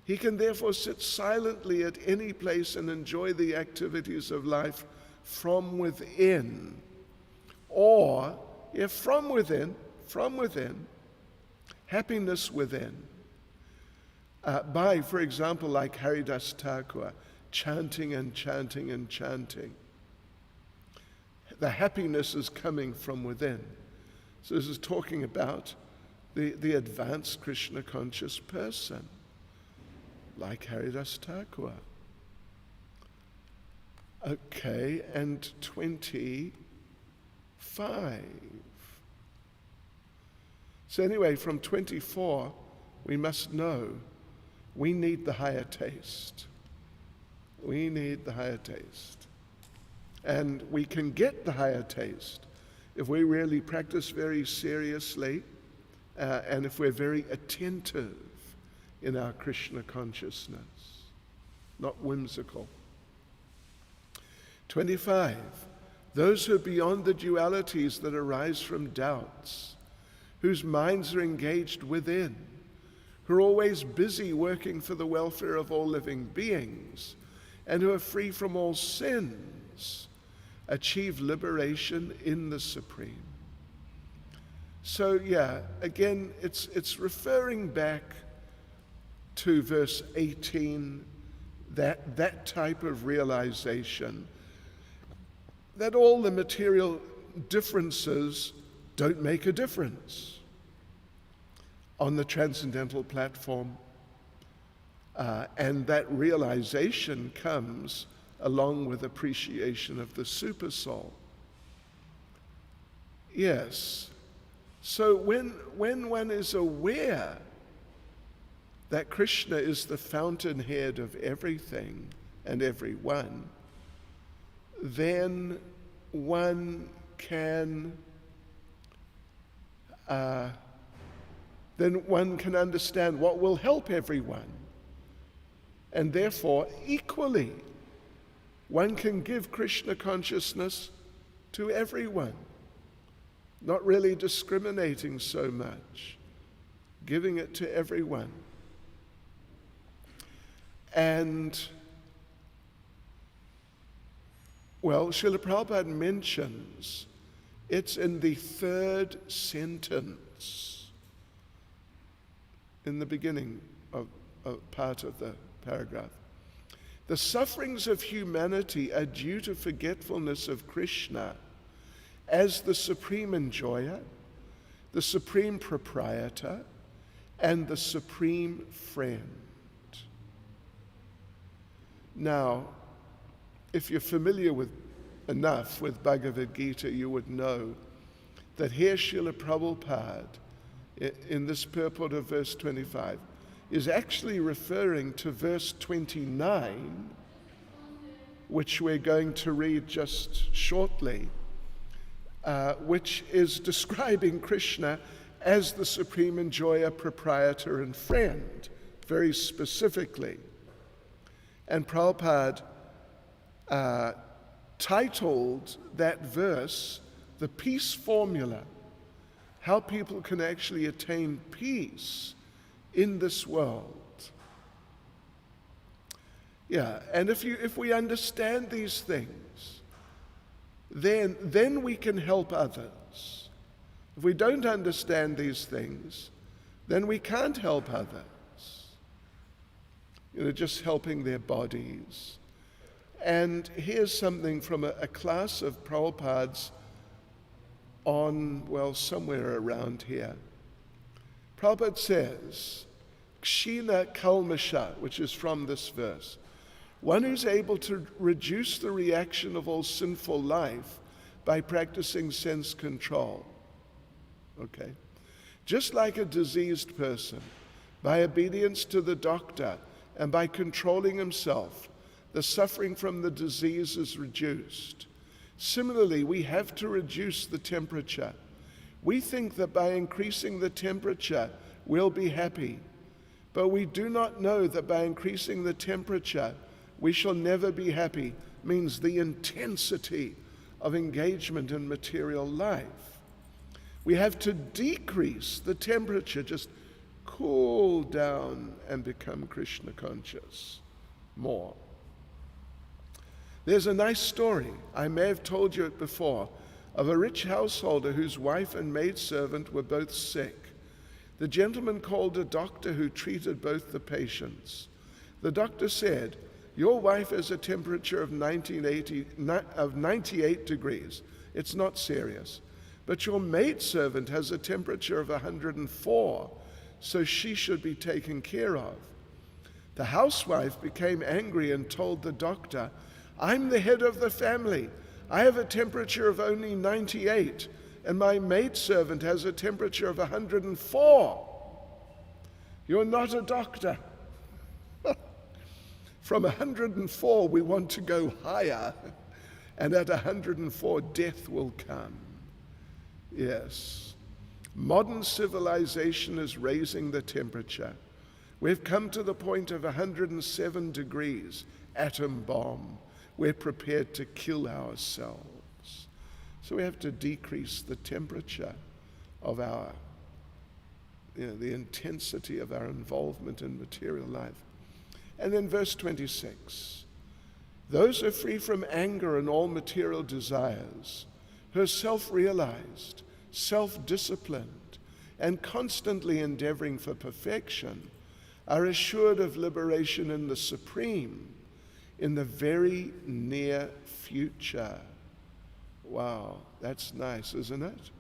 He can therefore sit silently at any place and enjoy the activities of life from within. Or, if from within, happiness within. By, for example, like Haridas Thakur, chanting and chanting and chanting. The happiness is coming from within. So this is talking about the advanced Krishna conscious person, like Haridas Thakur. Okay, and 25. So anyway, from 24, we must know we need the higher taste. We need the higher taste. And we can get the higher taste if we really practice very seriously and if we're very attentive in our Krishna consciousness, not whimsical. 25, those who are beyond the dualities that arise from doubts, whose minds are engaged within, who are always busy working for the welfare of all living beings, and who are free from all sins, achieve liberation in the supreme. So yeah, again, it's referring back to verse 18, that type of realization that all the material differences don't make a difference on the transcendental platform. And that realization comes along with appreciation of the supersoul. Yes. So when one is aware that Krishna is the fountainhead of everything and everyone, then one can then one can understand what will help everyone. And therefore, equally, one can give Krishna consciousness to everyone, not really discriminating so much, giving it to everyone. And, well, Srila Prabhupada mentions it's in the third sentence in the beginning of part of the paragraph. The sufferings of humanity are due to forgetfulness of Krishna as the supreme enjoyer, the supreme proprietor, and the supreme friend. Now, if you're familiar enough with Bhagavad Gita, you would know that here Srila Prabhupada, in this purport of verse 25, is actually referring to verse 29, which we're going to read just shortly, which is describing Krishna as the supreme enjoyer, proprietor, and friend, very specifically. And Prabhupada titled that verse, The Peace Formula, how people can actually attain peace in this world. Yeah, and if we understand these things, then we can help others. If we don't understand these things, then we can't help others. Just helping their bodies. And here's something from a class of Prabhupada's on, well, somewhere around here. Prabhupada says, Kshina Kalmasha, which is from this verse, one who's able to reduce the reaction of all sinful life by practicing sense control. Okay? Just like a diseased person, by obedience to the doctor and by controlling himself, the suffering from the disease is reduced. Similarly, we have to reduce the temperature. We think that by increasing the temperature, we'll be happy. But we do not know that by increasing the temperature, we shall never be happy. Means the intensity of engagement in material life. We have to decrease the temperature, just cool down and become Krishna conscious more. There's a nice story, I may have told you it before, of a rich householder whose wife and maidservant were both sick. The gentleman called a doctor who treated both the patients. The doctor said, "Your wife has a temperature of 98 degrees. It's not serious. But your maidservant has a temperature of 104, so she should be taken care of." The housewife became angry and told the doctor, "I'm the head of the family. I have a temperature of only 98, and my maidservant has a temperature of 104. You're not a doctor." From 104, we want to go higher, and at 104, death will come. Yes. Modern civilization is raising the temperature. We've come to the point of 107 degrees, atom bomb. We're prepared to kill ourselves. So we have to decrease the temperature of our, the intensity of our involvement in material life. And then verse 26, those who are free from anger and all material desires, who are self-realized, self-disciplined, and constantly endeavoring for perfection, are assured of liberation in the Supreme, in the very near future. Wow, that's nice, isn't it?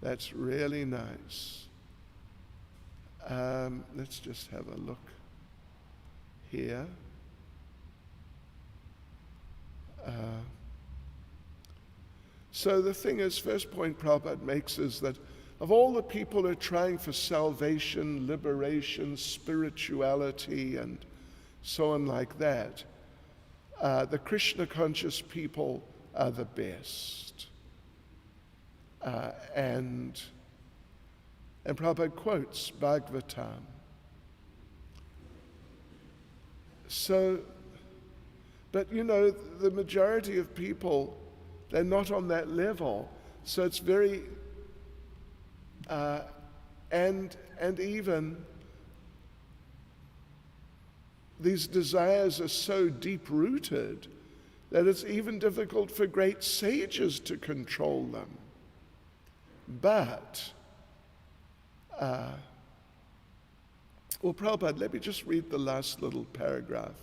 That's really nice. Let's just have a look here. So the thing is, first point Prabhupada makes is that of all the people who are trying for salvation, liberation, spirituality, and so on like that, the Krishna conscious people are the best. And And Prabhupada quotes Bhagavatam. So, but the majority of people, they're not on that level. So it's very, and even these desires are so deep-rooted that it's even difficult for great sages to control them. But, Prabhupada, let me just read the last little paragraph.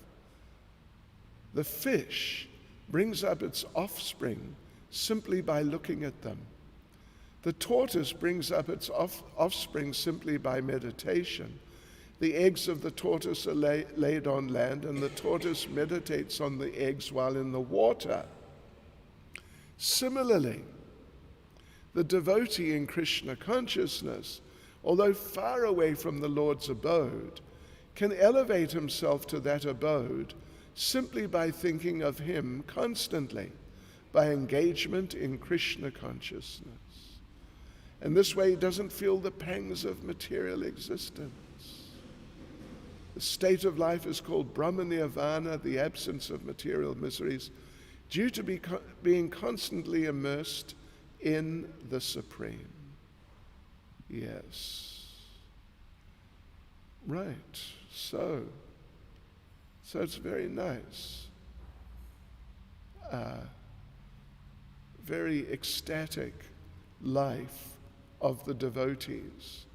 The fish brings up its offspring simply by looking at them. The tortoise brings up its offspring simply by meditation. The eggs of the tortoise are laid on land, and the tortoise meditates on the eggs while in the water. Similarly, the devotee in Krishna consciousness, although far away from the Lord's abode, can elevate himself to that abode simply by thinking of him constantly, by engagement in Krishna consciousness. And this way he doesn't feel the pangs of material existence. The state of life is called Brahma Nirvana, the absence of material miseries, due to being constantly immersed in the Supreme. Yes. Right. So it's very nice. Very ecstatic life of the devotees,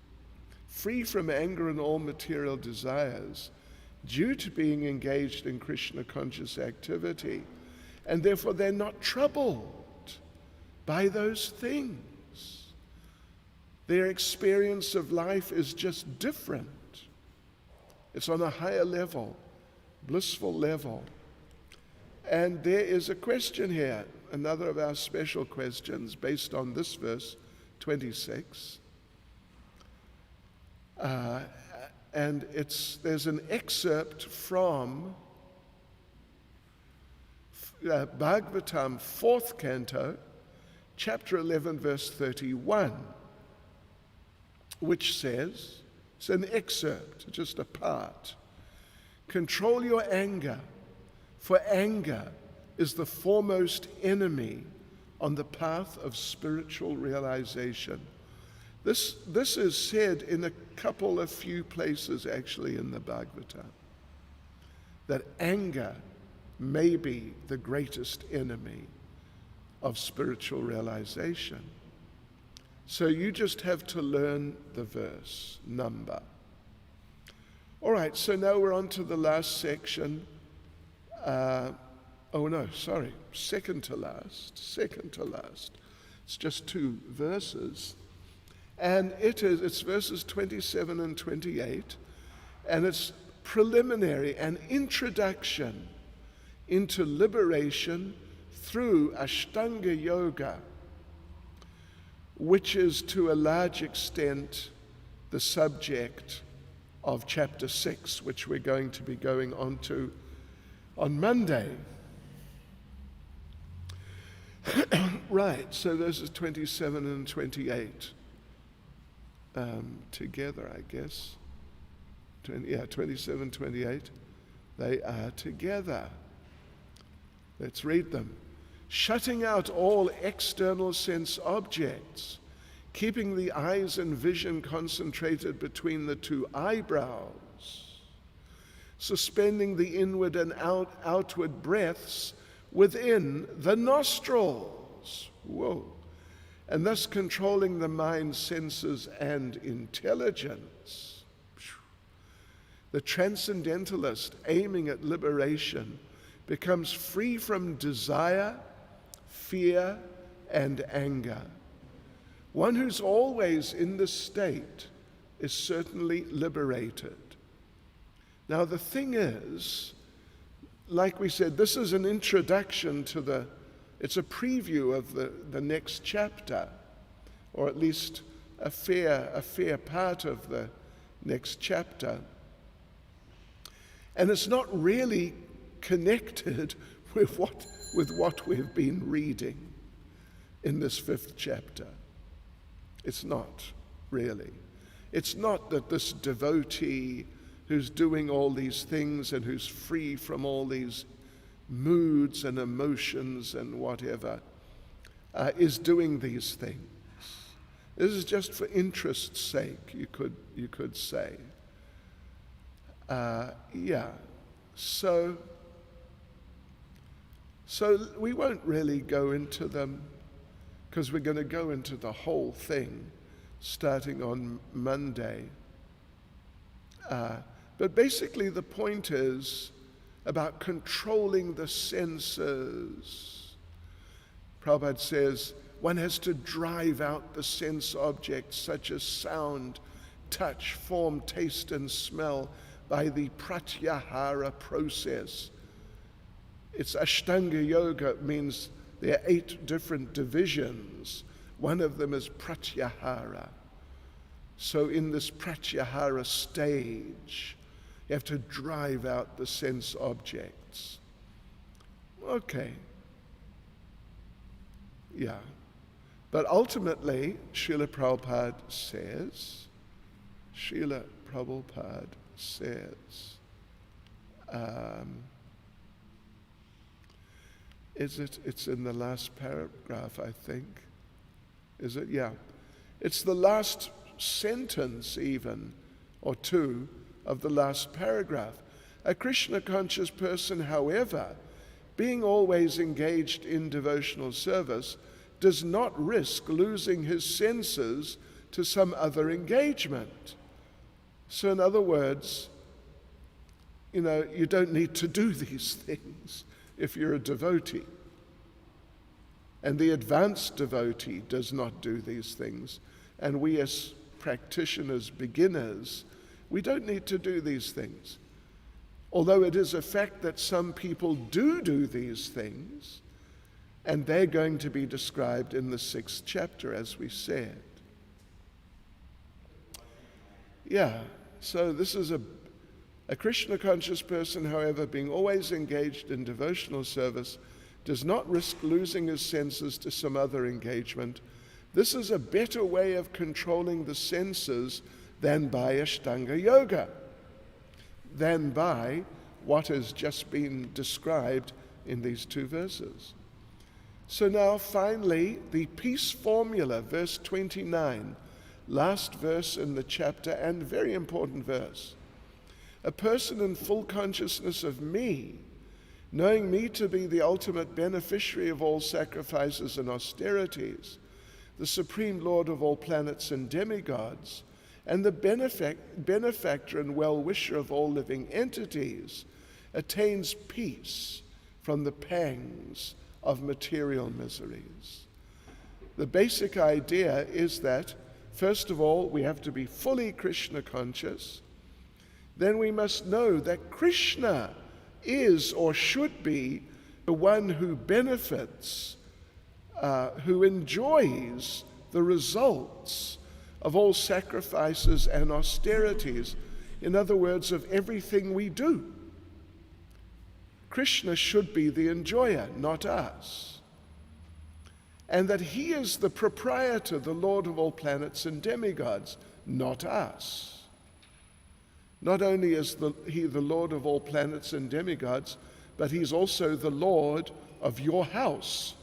free from anger and all material desires, due to being engaged in Krishna conscious activity, and therefore they're not troubled by those things. Their experience of life is just different. It's on a higher level, blissful level. And there is a question here, another of our special questions based on this verse 26. And there's an excerpt from Bhagavatam, 4th canto, chapter 11, verse 31, which says, it's an excerpt, just a part. Control your anger, for anger is the foremost enemy on the path of spiritual realization. This is said in a few places actually in the Bhagavatam, that anger may be the greatest enemy of spiritual realization. So you just have to learn the verse number. All right, so now we're on to the last section. Second to last. It's just 2 verses. And it's verses 27 and 28, and it's preliminary, an introduction into liberation through Ashtanga Yoga, which is to a large extent the subject of chapter 6, which we're going to be going on to on Monday. Right, so verses 27 and 28 together, I guess. 27, 28, they are together. Let's read them. Shutting out all external sense objects, keeping the eyes and vision concentrated between the 2 eyebrows, suspending the inward and outward breaths within the nostrils. Whoa. And thus controlling the mind, senses, and intelligence. The transcendentalist aiming at liberation becomes free from desire, fear, and anger. One who's always in this state is certainly liberated. Now the thing is, like we said, this is an introduction to it's a preview of the next chapter, or at least a fair part of the next chapter. And it's not really connected with what we've been reading in this 5th chapter. It's not really. It's not that this devotee who's doing all these things and who's free from all these moods and emotions and whatever is doing these things. This is just for interest's sake, you could say. So we won't really go into them, because we're going to go into the whole thing starting on Monday. But basically the point is about controlling the senses. Prabhupada says one has to drive out the sense objects such as sound, touch, form, taste, and smell by the pratyahara process. It's Ashtanga Yoga. It means there are 8 different divisions. One of them is pratyahara. So in this pratyahara stage, you have to drive out the sense objects. Okay. Yeah. But ultimately, Srila Prabhupada says, it's in the last paragraph, I think. Is it? Yeah. It's the last sentence even, or 2, of the last paragraph. A Krishna-conscious person, however, being always engaged in devotional service, does not risk losing his senses to some other engagement. So in other words, you don't need to do these things if you're a devotee. And the advanced devotee does not do these things. And we as practitioners, beginners, we don't need to do these things. Although it is a fact that some people do these things, and they're going to be described in the 6th chapter, as we said. Yeah, so this is a Krishna-conscious person, however, being always engaged in devotional service, does not risk losing his senses to some other engagement. This is a better way of controlling the senses than by Ashtanga Yoga, than by what has just been described in these 2 verses. So now finally, the peace formula, verse 29, last verse in the chapter and very important verse. A person in full consciousness of me, knowing me to be the ultimate beneficiary of all sacrifices and austerities, the supreme Lord of all planets and demigods, and the benefactor and well-wisher of all living entities, attains peace from the pangs of material miseries. The basic idea is that, first of all, we have to be fully Krishna conscious. Then we must know that Krishna is or should be the one who benefits, who enjoys the results of all sacrifices and austerities. In other words, of everything we do. Krishna should be the enjoyer, not us. And that he is the proprietor, the Lord of all planets and demigods, not us. Not only is he the Lord of all planets and demigods, but he's also the Lord of your house,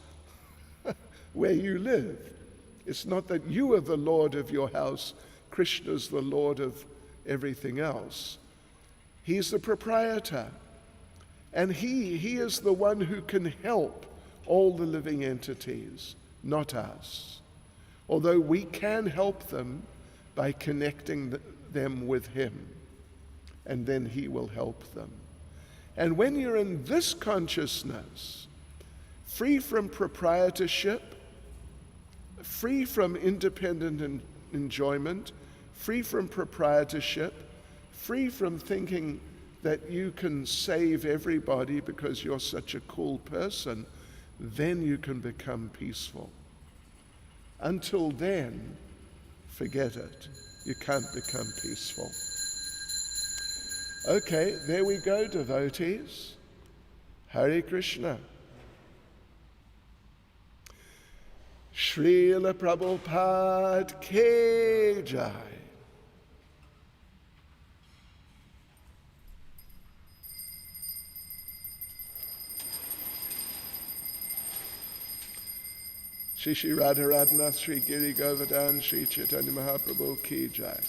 where you live. It's not that you are the Lord of your house. Krishna's the Lord of everything else. He's the proprietor. And he is the one who can help all the living entities, not us. Although we can help them by connecting them with him, and then he will help them. And when you're in this consciousness, free from proprietorship, free from independent enjoyment, free from proprietorship, free from thinking that you can save everybody because you're such a cool person, then you can become peaceful. Until then, forget it. You can't become peaceful. Okay, there we go, devotees. Hare Krishna. Srila Prabhupada Ki Jai. Shri Shri Radha Radhanath Shri Giri Govardhan Shri Chaitanya Mahaprabhu Ki Jai.